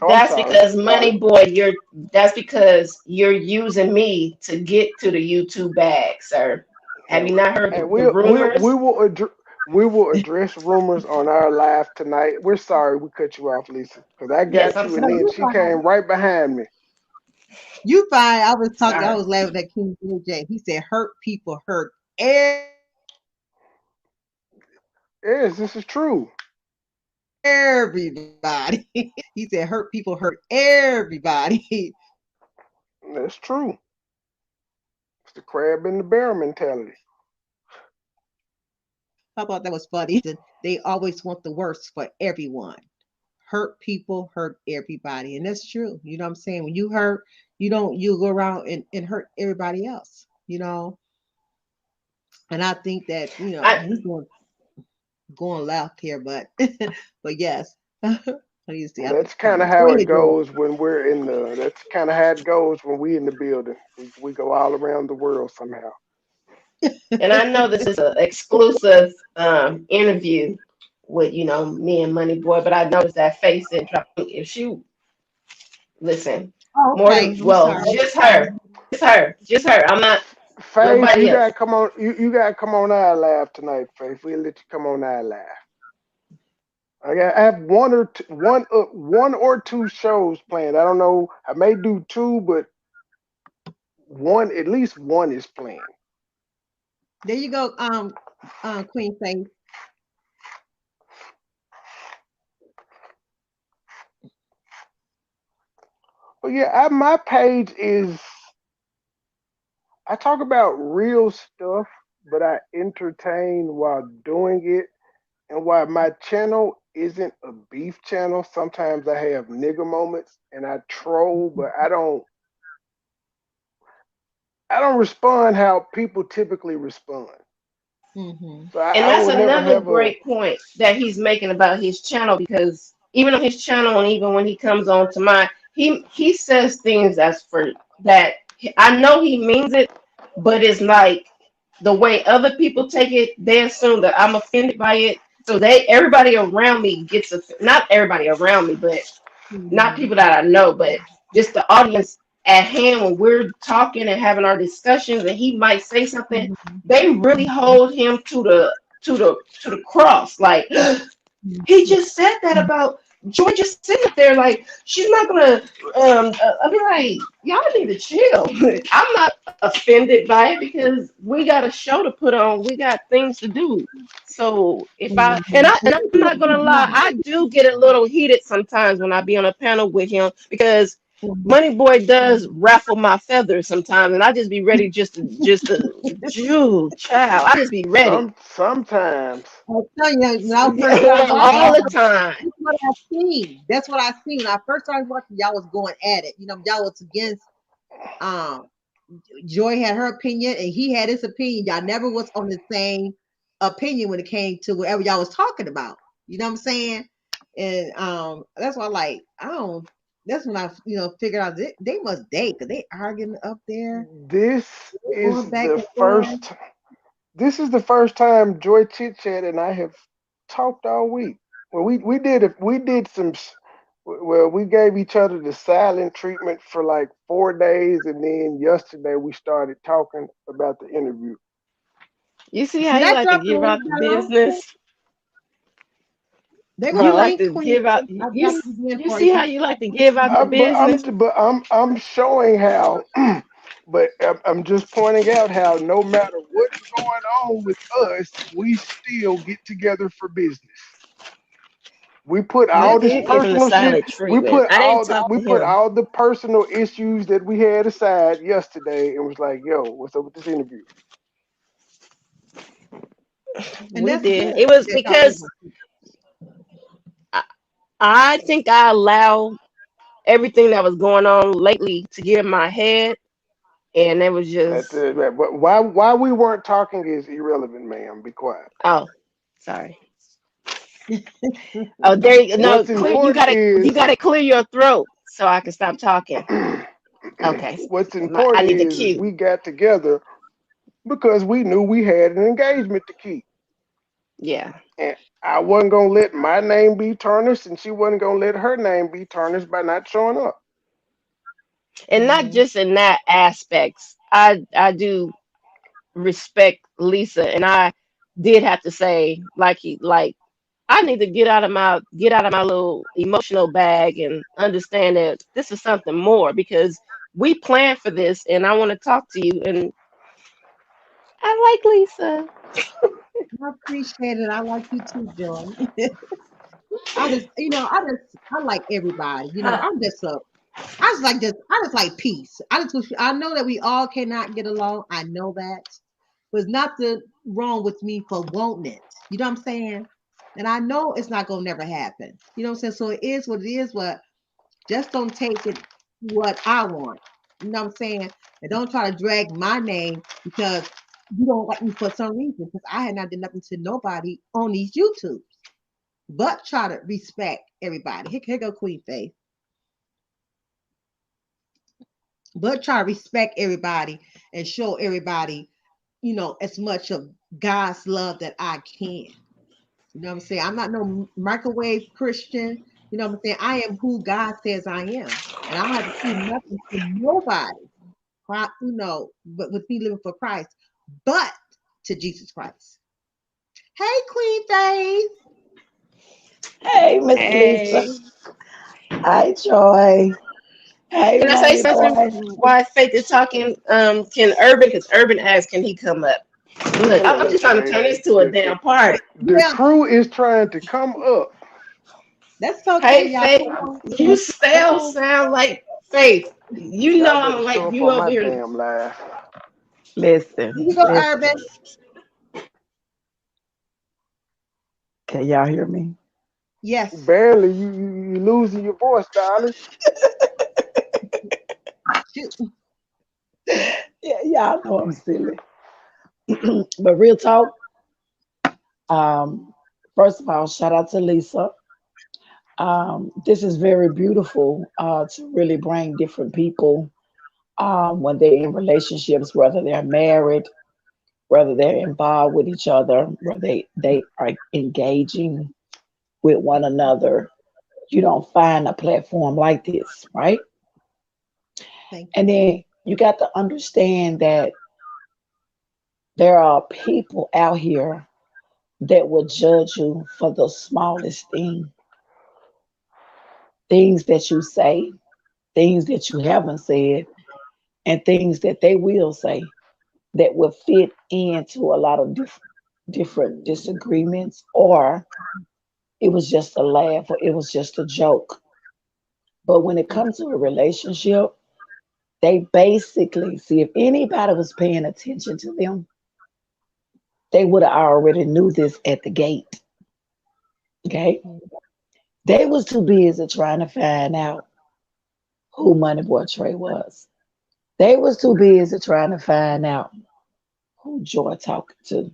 Oh, I'm That's sorry. because Money Boy, that's because you're using me to get to the YouTube bag, sir. Have you not heard And the rumors? we will address rumors on our live tonight. We're sorry we cut you off, Lisa, because I Yes, got I'm you, and No, then sorry. you she fine. came right behind me. You fine. I was talking. I Sorry. was laughing at King J. He said, "Hurt people hurt Yes, this is true. everybody." He said, "Hurt people hurt everybody." That's true. It's the crab and the bear mentality. I thought that was funny. They always want the worst for everyone. Hurt people hurt everybody, and that's true. You know what I'm saying? When you hurt, you go around and hurt everybody else. And I think that I he's going left here, but but yes. Let me see. I That's think kind of go how it ahead, Joy. goes when we're in the. That's kind of how it goes when we in the building. We go all around the world somehow. and I know this is an exclusive interview with me and Money Boy, but I noticed that face didn't drop. If she listen, Oh, more okay. than I'm well, sorry. just her. I'm not Faith, nobody you else. gotta come on. You gotta come on our live tonight, Faith. We'll let you come on our live. I have one or two shows planned. I don't know. I may do two, but one at least one is planned. There you go, Queen Faith. But yeah, my page is. I talk about real stuff, but I entertain while doing it. And while my channel isn't a beef channel, sometimes I have nigger moments and I troll, but I don't respond how people typically respond. Hmm. So And I that's will never another have a great point that he's making about his channel because even on his channel and even when he comes on to mine, he says things that's for that I know he means it, but it's like the way other people take it, they assume that I'm offended by it. So everybody around me not everybody around me, but not Hmm. people that I know, but just the audience at hand when we're talking and having our discussions and he might say something, Hmm. they really hold him to the cross. Like he just said that about Joy just sitting up there like she's not gonna I'll be like, y'all need to chill. I'm not offended by it because we got a show to put on. We got things to do. So if I and Hmm. I and I'm not gonna lie, I do get a little heated sometimes when I be on a panel with him because Money Boy does raffle my feathers sometimes, and I just be ready just to Jew child. I just be ready sometimes. I'll tell you, when I first started watching all the y'all, time. that's what I seen. That's what I seen. When I first started watching, y'all was going at it. Y'all was against um Joy had her opinion and he had his opinion. Y'all never was on the same opinion when it came to whatever y'all was talking about. You know what I'm saying? And that's why I don't that's when I figured out they must date because they arguing up there, This is going back the and forth. first. This is the first time Joy Chit Chat and I have talked all week. Well, we did well, we gave each other the silent treatment for like 4 days, and then yesterday we started talking about the interview. You see how Did you I like to drop the give link out the down? business? There You go Huh? like link to queen. give out. I You dropped it again you for see how you. you like to give out the business? I'm showing how, but I'm just pointing out how no matter what's going on with us, we still get together for business. We put I all That's this did give him the personal shit. silent treatment. I didn't talk We to put him. all the personal issues that we had aside yesterday, and was like, "Yo, what's up with this interview?" and We that's did. good It was that y'all because able I, I think I allow everything that was going on lately to get in my head, and it was just But why we weren't talking is irrelevant, ma'am. Be quiet. oh, sorry. to. Oh, there you go. No, What's clear. You important gotta is you gotta clear your throat so I can stop talking. Okay, what's I important need the is cue. we got together because we knew we had an engagement to keep. Yeah. And I wasn't gonna let my name be tarnished, and she wasn't gonna let her name be tarnished by not showing up. And not Hmm. just in that aspects. I do. respect Lisa, and I did have to say, like I need to get out of my little emotional bag and understand that this is something more because we planned for this, and I want to talk to you. And I like Lisa. I appreciate it. I like you too, Joy. I just, I like everybody. I just like peace. I know that we all cannot get along. I know that, but it's not the wrong with me for wanting it. You know what I'm saying? And I know it's not gonna never happen. You know what I'm saying? So it is what it is. But just don't take it what I want. You know what I'm saying? And don't try to drag my name because you don't like me for some reason. Because I had not done nothing to nobody on these YouTubes. But try to respect everybody. Here go Queen Faith. But try to respect everybody and show everybody, as much of God's love that I can. You know what I'm saying? I'm not no microwave Christian. You know what I'm saying? I am who God says I am. And I don't have to prove nothing to nobody, but with me living for Christ, but to Jesus Christ. Hey, Queen Faith. Hey, Miss Lisa. Hey, Hi, Joy. Hey, can I say Money something Boy. while Faith is talking? Can Urban, because Urban asked, can he come up? Look, I'm just trying to turn this to a The, damn party. the Yeah, crew is trying to come up. that's okay, Hey, y'all. Faith, Come on. you Come still on. sound like Faith. You know Y'all I better don't like show up you on over my here. damn live. Listen, Here you go, listen. Urban. Can y'all hear me? Yes. Barely, you losing your voice, darling. Shoot. Yeah, y'all know I'm silly. But real talk, um, first of all, shout out to Lisa. This is very beautiful to really bring different people when they're in relationships, whether they're married, whether they're involved with each other, whether they are engaging with one another. You don't find a platform like this, right? Thank And you. then you got to understand that there are people out here that will judge you for the smallest thing, things that you say, things that you haven't said, and things that they will say that will fit into a lot of different disagreements, or it was just a laugh, or it was just a joke. But when it comes to a relationship, they basically see if anybody was paying attention to them, they would have already knew this at the gate. Okay. They was too busy trying to find out who Moneyboy Trey was. They was too busy trying to find out who Joy talking to.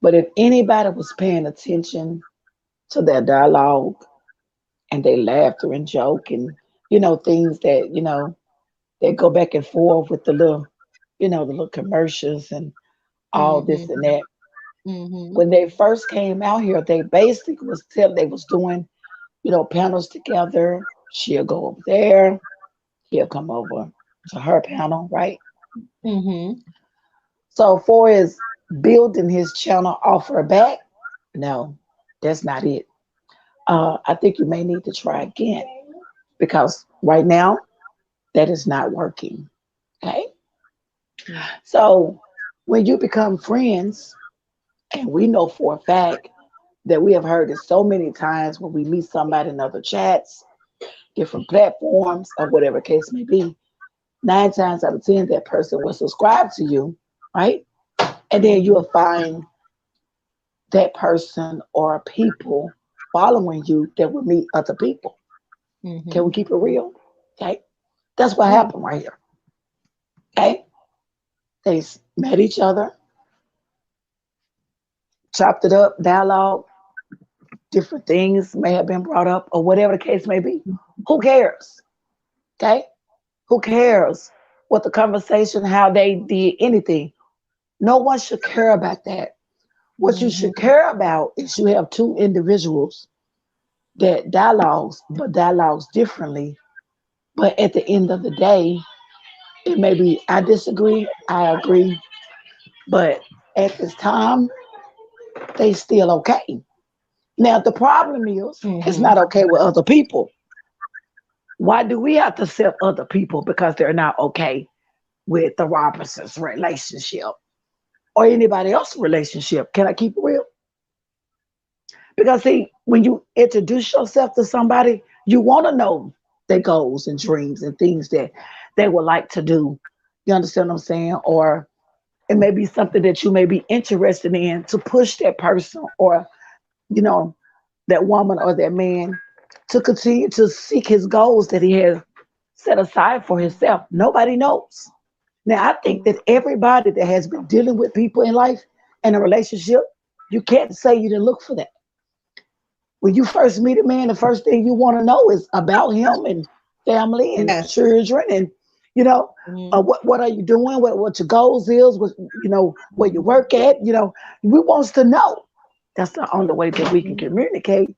But if anybody was paying attention to their dialogue and they laughter and joke and things that they go back and forth with the little commercials and all this and Mm-hmm. that. Mm-hmm. When they first came out here, they basically they was doing panels together. She'll go over there, he'll come over to her panel, right? Mm-hmm. So for his building his channel off her back, no, that's not it. I think you may need to try again because right now that is not working. Okay. So when you become friends, and we know for a fact that we have heard it so many times when we meet somebody in other chats, different platforms, or whatever case may be, 9 times out of 10, that person will subscribe to you, right? And then Mm-hmm. you'll find that person or people following you that will meet other people. Can Mm-hmm. we keep it real? Okay. That's what Yeah. happened right here. Okay. They met each other, chopped it up, dialogue, different things may have been brought up, or whatever the case may be. Who cares? Okay. Who cares what the conversation, how they did anything? No one should care about that. What you should Mm-hmm. care about is you have two individuals that dialogues, but dialogues differently. But at the end of the day, it may be I disagree, I agree, But at this time, they still okay. Now the problem is it's Mm-hmm. not okay with other people. Why do we have to accept other people because they're not okay with the Robertsons relationship or anybody else's relationship? Can I keep it real? Because see, when you introduce yourself to somebody, you want to know their goals and dreams and things that they would like to do. You understand what I'm saying? Or it may be something that you may be interested in to push that person or, you know, that woman or that man to continue to seek his goals that he has set aside for himself. Nobody knows. Now, I think that everybody that has been dealing with people in life and a relationship, you can't say you didn't look for that. When you first meet a man, the first thing you want to know is about him and family and Yes. children and you know Mm-hmm. what are you doing, what your goals is, what where you work at. We wants to know. That's the only way that we can Mm-hmm. communicate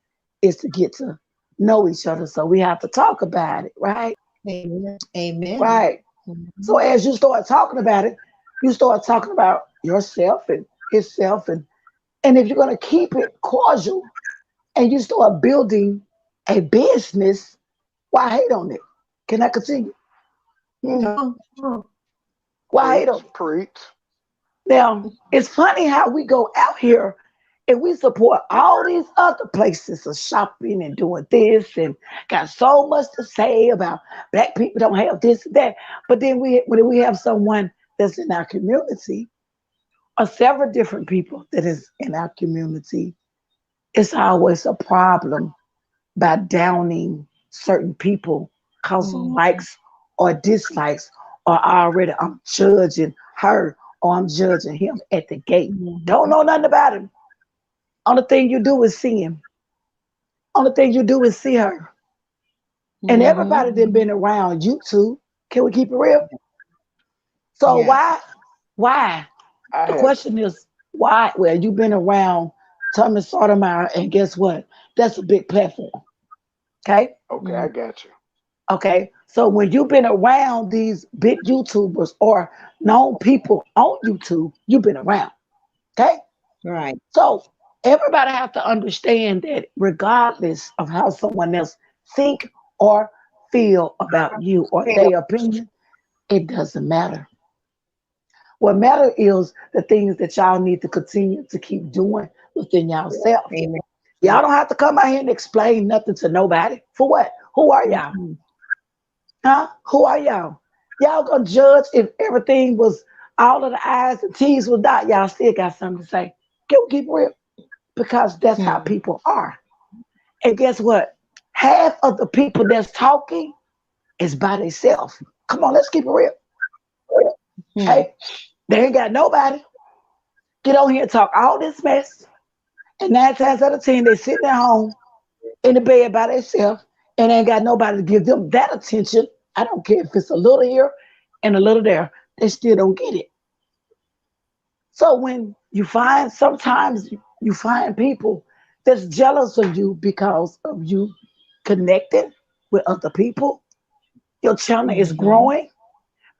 is to get to know each other. So we have to talk about it, right? Amen. Amen. Right. So Mhm. as you start talking about it, you start talking about yourself and himself and if you're going to keep it cordial and you start building a business, why hate on it? Can I continue? Hmm. Come on. Come on. Why hate on Preach, it? preach. Now, it's funny how we go out here and we support all these other places of shopping and doing this and got so much to say about black people don't have this and that. But then when we have someone that's in our community or several different people that is in our community, it's always a problem by downing certain people because of Mm-hmm. likes or dislikes, or already I'm judging her or I'm judging him at the gate. Don't Mm-hmm. know nothing about him. Only thing you do is see him. Only thing you do is see her. And everybody Mm-hmm. that been around you two. Can we keep it real? So Yes. why? I The haven't. question is why? Well, you've been around Thomas Sotomayor, and guess what? That's a big platform. Okay. Okay, Mm. I got you. Okay. So when you've been around these big YouTubers or known people on YouTube, you've been around. Okay. Right. So everybody have to understand that regardless of how someone else think or feel about you or their opinion, it doesn't matter. What matter is the things that y'all need to continue to keep doing within yourself. Amen. Y'all don't have to come out here and explain nothing to nobody. For what? Who are y'all? Mm-hmm. Huh? Who are y'all? Y'all gonna judge if everything was all of the I's and T's was dot. Y'all still got something to say. Can we keep it real? Because that's how Mm-hmm. people are. And guess what? Half of the people that's talking is by themselves. Come on, let's keep it real. Hey, they ain't got nobody. Get on here and talk all this mess. And 9 times out of 10, they sitting at home in the bed by themselves and ain't got nobody to give them that attention. I don't care if it's a little here and a little there. They still don't get it. So when you find, sometimes you find people that's jealous of you because of you connecting with other people. Your channel is Mm-hmm. growing.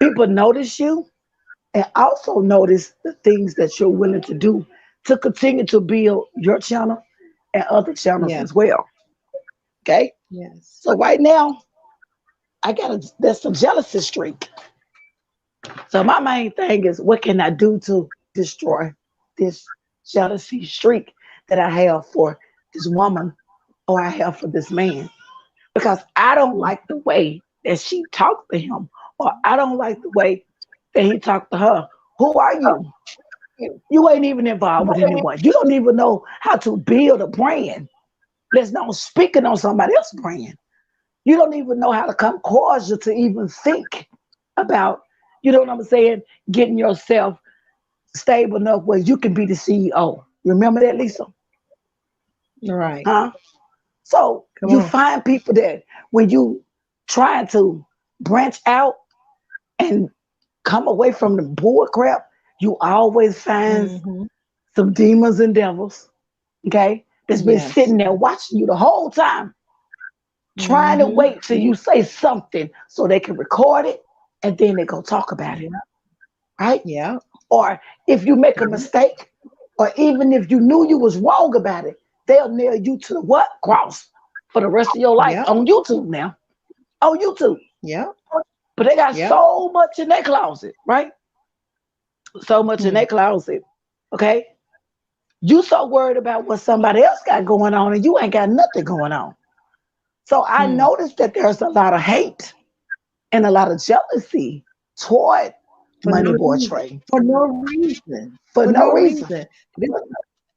People notice you and also notice the things that you're willing to do to continue to build your channel and other channels Yes. as well. Okay. Yes. So right now, there's some jealousy streak. So my main thing is what can I do to destroy this jealousy streak that I have for this woman or I have for this man? Because I don't like the way that she talked to him, or I don't like the way that he talked to her. Who are you? You ain't even involved with anyone. You don't even know how to build a brand. Let's not speaking on somebody else's brand. You don't even know how to come cordial to even think about, you know what I'm saying, getting yourself stable enough where you can be the CEO. You remember that, Lisa? Right. Huh? So Come you on. find people that when you trying to branch out and come away from the bull crap, you always find Mm-hmm. some demons and devils, okay, that's been Yes. sitting there watching you the whole time, trying to Mm-hmm. wait till you say something so they can record it and then they go talk about it, Yeah. right? Yeah. Or if you make a mistake, or even if you knew you was wrong about it, they'll nail you to the what? Cross for the rest of your life Yep. on YouTube now. On YouTube. Yep. But they got Yep. so much in their closet, right? So much in Hmm. their closet. Okay? You so worried about what somebody else got going on and you ain't got nothing going on. So I Hmm. noticed that there's a lot of hate and a lot of jealousy toward For Money no Boy reason. Trey For no reason. for For no no reason. reason. This-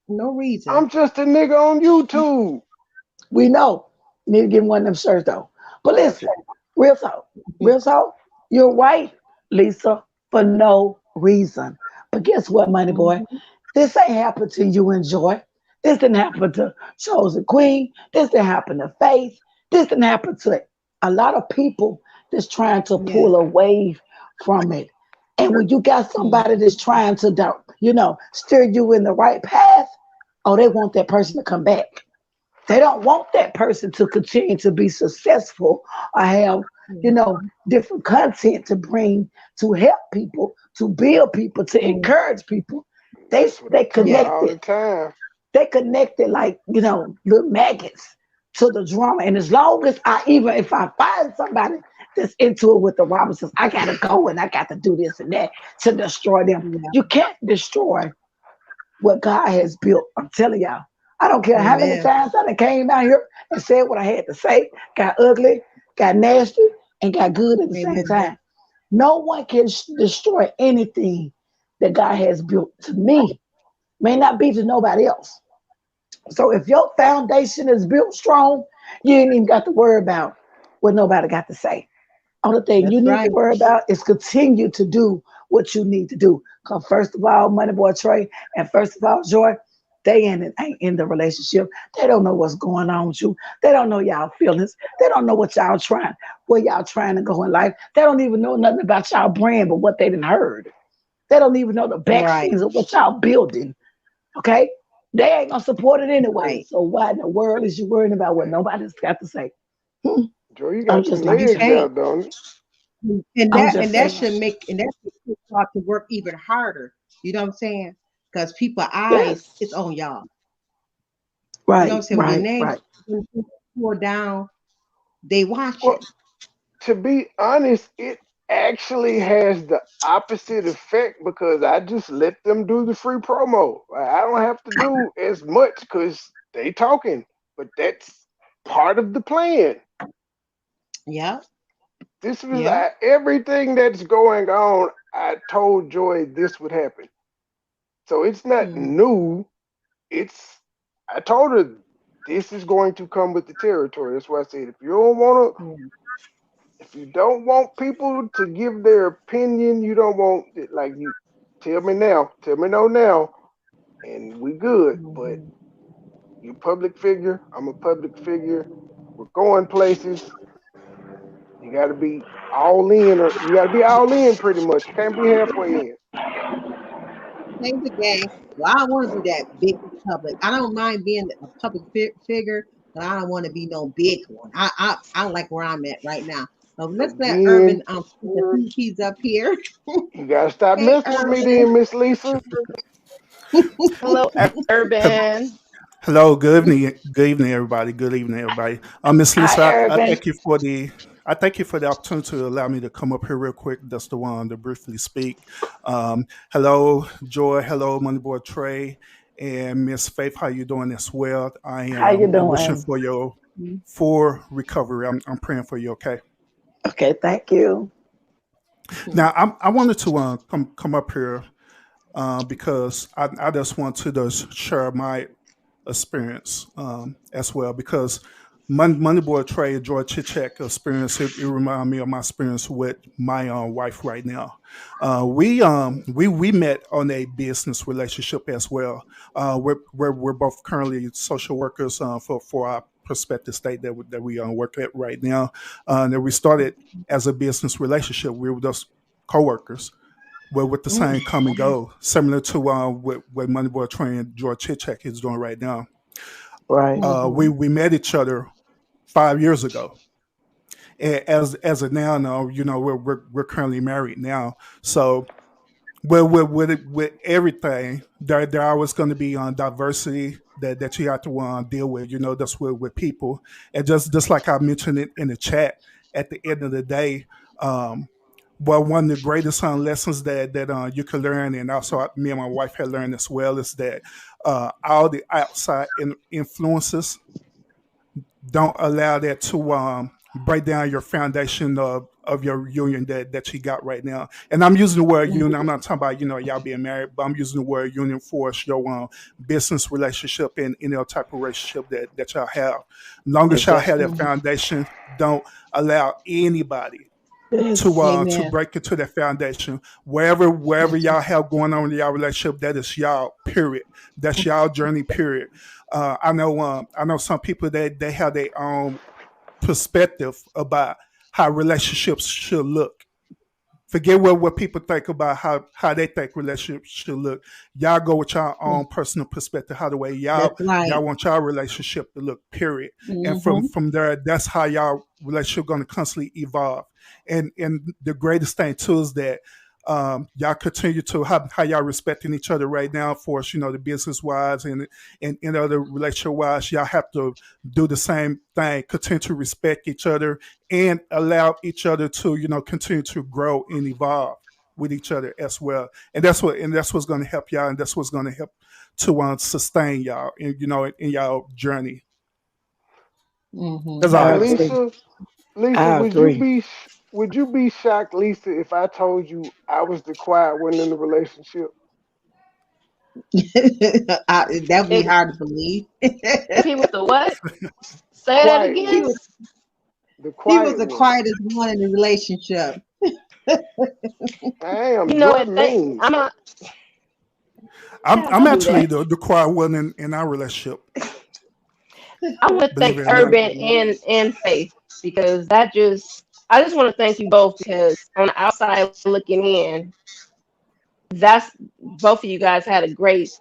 No reason. I'm just a nigga on YouTube. We know. Need to get one of them shirts though. But listen, real talk. Real talk. You're right, Lisa, for no reason. But guess what, Money Boy? Mhm. This ain't happened to you and Joy. This didn't happen to Chosen Queen. This didn't happen to Faith. This didn't happen to a lot of people that's trying to Yes. pull away from it. And when you got Mhm. somebody that's trying to, steer you in the right path, oh, they want that person to come back. They don't want that person to continue to be successful or have, different content to bring to help people, to build people, to Mhm. encourage people. They That's what I they tell her Yes. all connected. the time. They connected like, little maggots to the drama. And as long as if I find somebody that's into it with the Robinsons, I gotta go and I got to do this and that to destroy them. Yeah. You can't destroy what God has built. I'm telling y'all. I don't care how many Amen. times I done came out here and said what I had to say, got ugly, got nasty, and got good at the same Amen. time. No one can destroy anything that God has built to me. May not be to nobody else. So if your foundation is built strong, you ain't even got to worry about what nobody got to say. Only thing you That's need to right. worry about is continue to do what you need to do. Because first of all, Money Boy Trey, and first of all, Joy, they ain't in the relationship. They don't know what's going on with you. They don't know y'all feelings. They don't know what y'all trying, where y'all trying to go in life. They don't even know nothing about y'all brand, but what they done heard. They don't even know the back Right. scenes of what y'all building. Okay? They ain't gonna support it anyway. Right. So why in the world is you worrying about what nobody's got to say? Hmm? Joe, you I'm got just them And you legs can't. out, don't it? I'm just saying. And that should start to work even harder. You know what I'm saying? Because people eyes is Yes. on y'all. You know what I'm Right, saying? When your right, name right. when people pour down, they Well, watching. to be honest, it actually has the opposite effect because I just let them do the free promo. I don't have to do as much because they talking, but that's part of the plan. Yeah. This was Yeah. everything that's going on. I told Joy this would happen, so it's not Hmm. new. It's I told her this is going to come with the territory. That's why I said Yeah. if you don't want people to give their opinion, you don't want it like you tell me now, tell me no now, and we good. But Mhm. you public figure, I'm a public figure. We're going places. You got to be all in, or you got to be all in pretty much. You can't be halfway in. Play the game. Well, I don't want to be that big public. I don't mind being a public figure, but I don't want to be no big one. I don't like where I'm at right now. So let's let Urban Again, speak. I think he's up here. you got to stop Hey, messing with me, Urban. then, Miss Lisa. Hello, Urban. Hello, good evening, everybody. Good evening, everybody. Miss Lisa, Hi, I Urban. thank you for the opportunity to allow me to come up here real quick. That's the one to briefly speak. Hello, Joy. Hello, Moneyboy Trey and Miss Faith. How you doing as well? How you I'm wishing doing? for your full recovery. I'm praying for you. Okay. Okay, thank you. Now, I wanted to come up here because I just want to just share my experience as well because Moneyboy Trey George Chit experience it reminded me of my experience with my wife right now. We met on a business relationship as well. We're both currently social workers for our prospective state that we work at right now. That we started as a business relationship. We were just coworkers well, with the Mm, same common goal, similar to what Moneyboy Train and George Chitchak is doing right now. Right. mhm. We met each other 5 years ago. And as of now, you know, we're currently married now. So well, with everything, there always going to be diversity that you have to deal with. You know, that's with people, and just like I mentioned it in the chat. At the end of the day, um, well, one of the greatest lessons that you can learn, and also me and my wife had learned as well, is that all the outside influences don't allow that to break down your foundation of your union that you got right now. And I'm using the word union. I'm not talking about y'all being married, but I'm using the word union for your business relationship and any other type of relationship that y'all have. Long as y'all have Exactly. that foundation, don't allow anybody Yes. to Amen. break into that foundation. Wherever y'all have going on in y'all relationship, that is y'all. Period. That's y'all journey. Period. I know some people that they have their own perspective about how relationships should look. Forget what people think about how they think relationships should look. Y'all go with your own personal perspective, how the way That's right. y'all want y'all relationship to look, period. And Mm-hmm. from there, that's how y'all relationship gonna constantly evolve. And the greatest thing too is that y'all continue to how y'all respecting each other right now. For us, the business wise and other relationship wise, y'all have to do the same thing. Continue to respect each other and allow each other to continue to grow and evolve with each other as well. And that's what's going to help y'all, and that's what's going to help to sustain y'all in in y'all journey. Mm-hmm. That's all I I have to say. agree. Lisa, I agree. would you be shocked, Lisa, if I told you I was the quiet one in the relationship? That would be If hard to believe. if he was the what? Say that Quiet he again. one, was the he was quiet the one. quietest one in the relationship. Damn, You know you're what? mean. I'm a I'm don't do actually that. the quiet one in our relationship. I want to Believe thank it or not. Urban and Faith because I just want to thank you both because on the outside looking in, that's both of you guys had a great.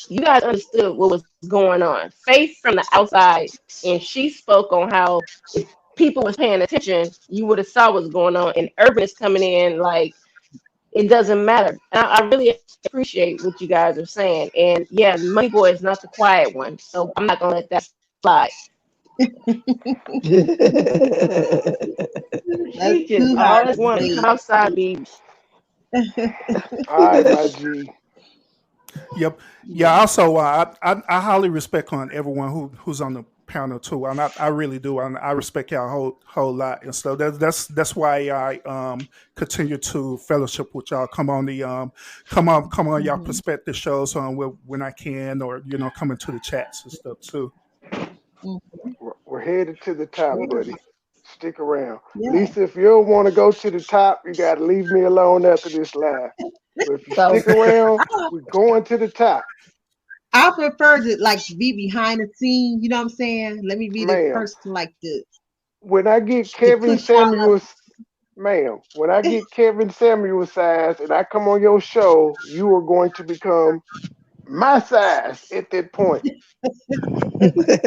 You guys understood what was going on. Faith from the outside, and she spoke on how if people was paying attention, you would have saw what's going on. And Urban is coming in like it doesn't matter. And I really appreciate what you guys are saying. And yeah, Money Boy is not the quiet one, so I'm not gonna let that slide. That's He just too hard all to at once. He come believe. outside be All right, my G. Yep. Yeah. Yeah. Also, I highly respect on everyone who's on the panel too, and I really do. And I respect y'all a whole lot, and so that's why I continue to fellowship with y'all. Come on y'all Mhm. perspective shows on when I can, or come into the chats and stuff too. Mhm. We're headed to the top, Yeah. buddy. Stick around. Yeah. Lisa, if you don't want to go to the top, you got to leave me alone after this live. But if you so stick around, I, we're going to the top. I prefer to like be behind the scene. You know what I'm saying? Let me be the Ma'am, person like when I get to Kevin push y'all up. Samuels, ma'am, when I get Kevin Samuels size and I come on your show, you are going to become my size at that point.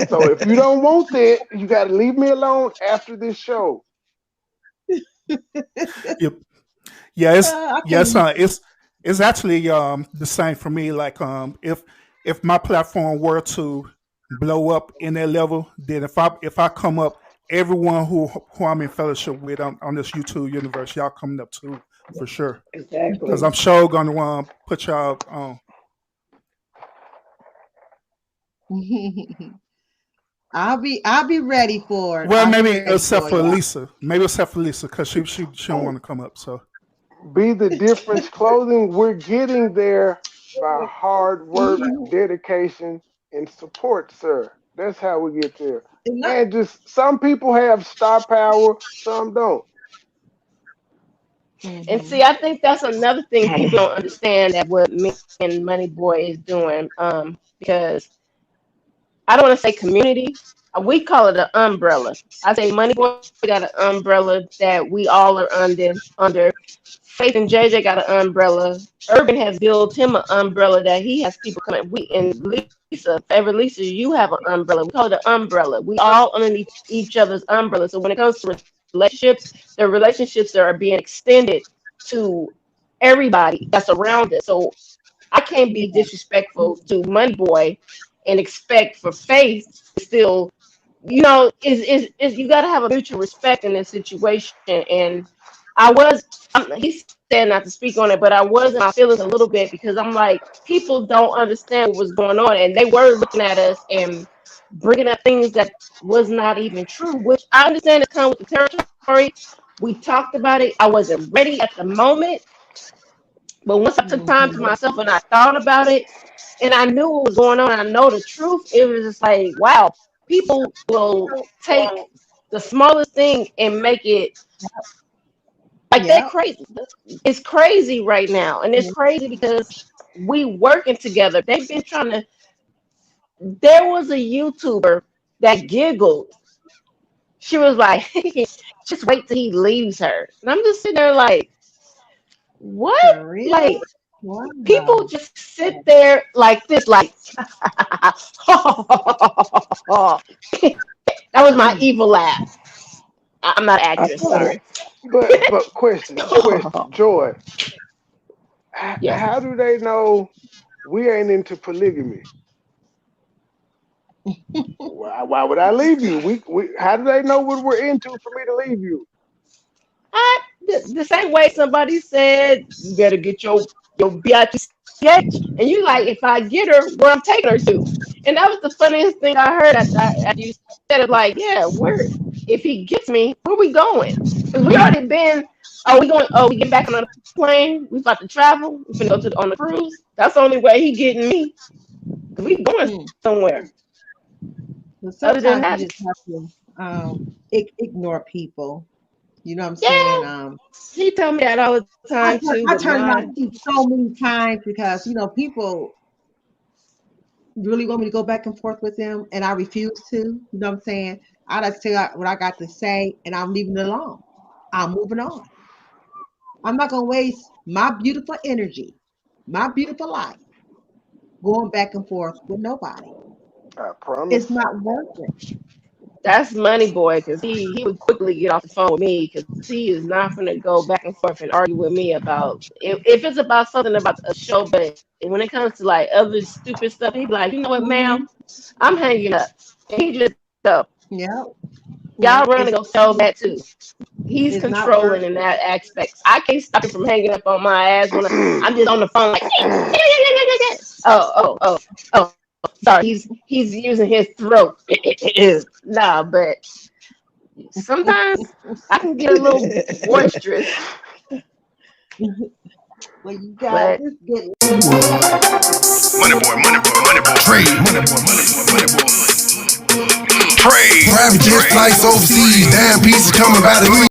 So if you don't want that, you got to leave me alone after this show. Yep. Yeah. It's I yes. can't. It's actually the same for me. Like if my platform were to blow up in that level, then if I come up, everyone who I'm in fellowship with on this YouTube universe, y'all coming up too for sure. Because Exactly. I'm sure gonna put y'all on. I'll be ready for it. Well, I'll be maybe ready except for for y'all. Lisa. Maybe except for Lisa, because she don't want to come up. So Be the difference clothing. We're getting there by hard work, dedication, and support, sir. That's how we get there. And not- And just some people have star power, some don't. and Mhm. see, I think that's another thing people don't understand that what me and Money Boy is doing. Because I don't want to say community. We call it an umbrella. I say Money Boy got an umbrella that we all are under. Faith and JJ got an umbrella. Urban has built him an umbrella that he has people coming. We and Lisa, favorite Lisa, you have an umbrella. We call it an umbrella. We all underneath each other's umbrella. So when it comes to relationships, the relationships that are being extended to everybody that's around us. So I can't be disrespectful to MoneyBoy and expect for Faith to still, is you got to have a mutual respect in this situation. And he said not to speak on it, but I was in my feelings a little bit because I'm like, people don't understand what was going on, and they were looking at us and bringing up things that was not even true, which I understand it comes with the territory. We talked about it. I wasn't ready at the moment, but once I took time to myself and I thought about it, and I knew what was going on, and I know the truth, it was just like, wow, people will take the smallest thing and make it like they're Yep. crazy. It's crazy right now, and it's crazy because we working together. They've been trying to. There was a YouTuber that giggled. She was like, "Just wait till he leaves her," and I'm just sitting there like, "What?" For real? Like people Wow. just sit there like this, like that was my Mm. evil laugh. I'm not an I actress, thought it. sorry. But question, Joy. Yes. How do they know we ain't into polygamy? Why would I leave you? We how do they know what we're into for me to leave you? The same way somebody said, you better get your biatch sketch. And you like, if I get her, where I'm taking her to. And that was the funniest thing I heard after you said it. Like, yeah, where, if he gets me, where we going? Because we already been, we get back on the plane. We about to travel. We finna go on the cruise. That's the only way he getting me. Because we going Mm. somewhere. But Other than sometimes you that, just have to ignore people. You know what I'm saying? yeah, he tell me that all the time too. I But turned my my, cheek so many times because people really want me to go back and forth with them, and I refuse to. You know what I'm saying? I just say what I got to say, and I'm leaving it alone. I'm moving on. I'm not gonna waste my beautiful energy, my beautiful life, going back and forth with nobody. I promise. It's not worth it. That's Money Boy, because he would quickly get off the phone with me because he is not going to go back and forth and argue with me about if it's about something about a show, but when it comes to like other stupid stuff, he'd be like, you know what, Hmm. ma'am, I'm hanging up. And he just go. Yeah, Y'all yeah. run and go tell that too. He's It's not worth controlling in it. that aspect. I can't stop him from hanging up on my ass when I'm just on the phone like, oh. Sorry, he's using his throat. Nah, but sometimes I can get a little boisterous, Well, you guys, but it's getting. Trade. Trade. Private jet flights overseas. Damn pieces coming by the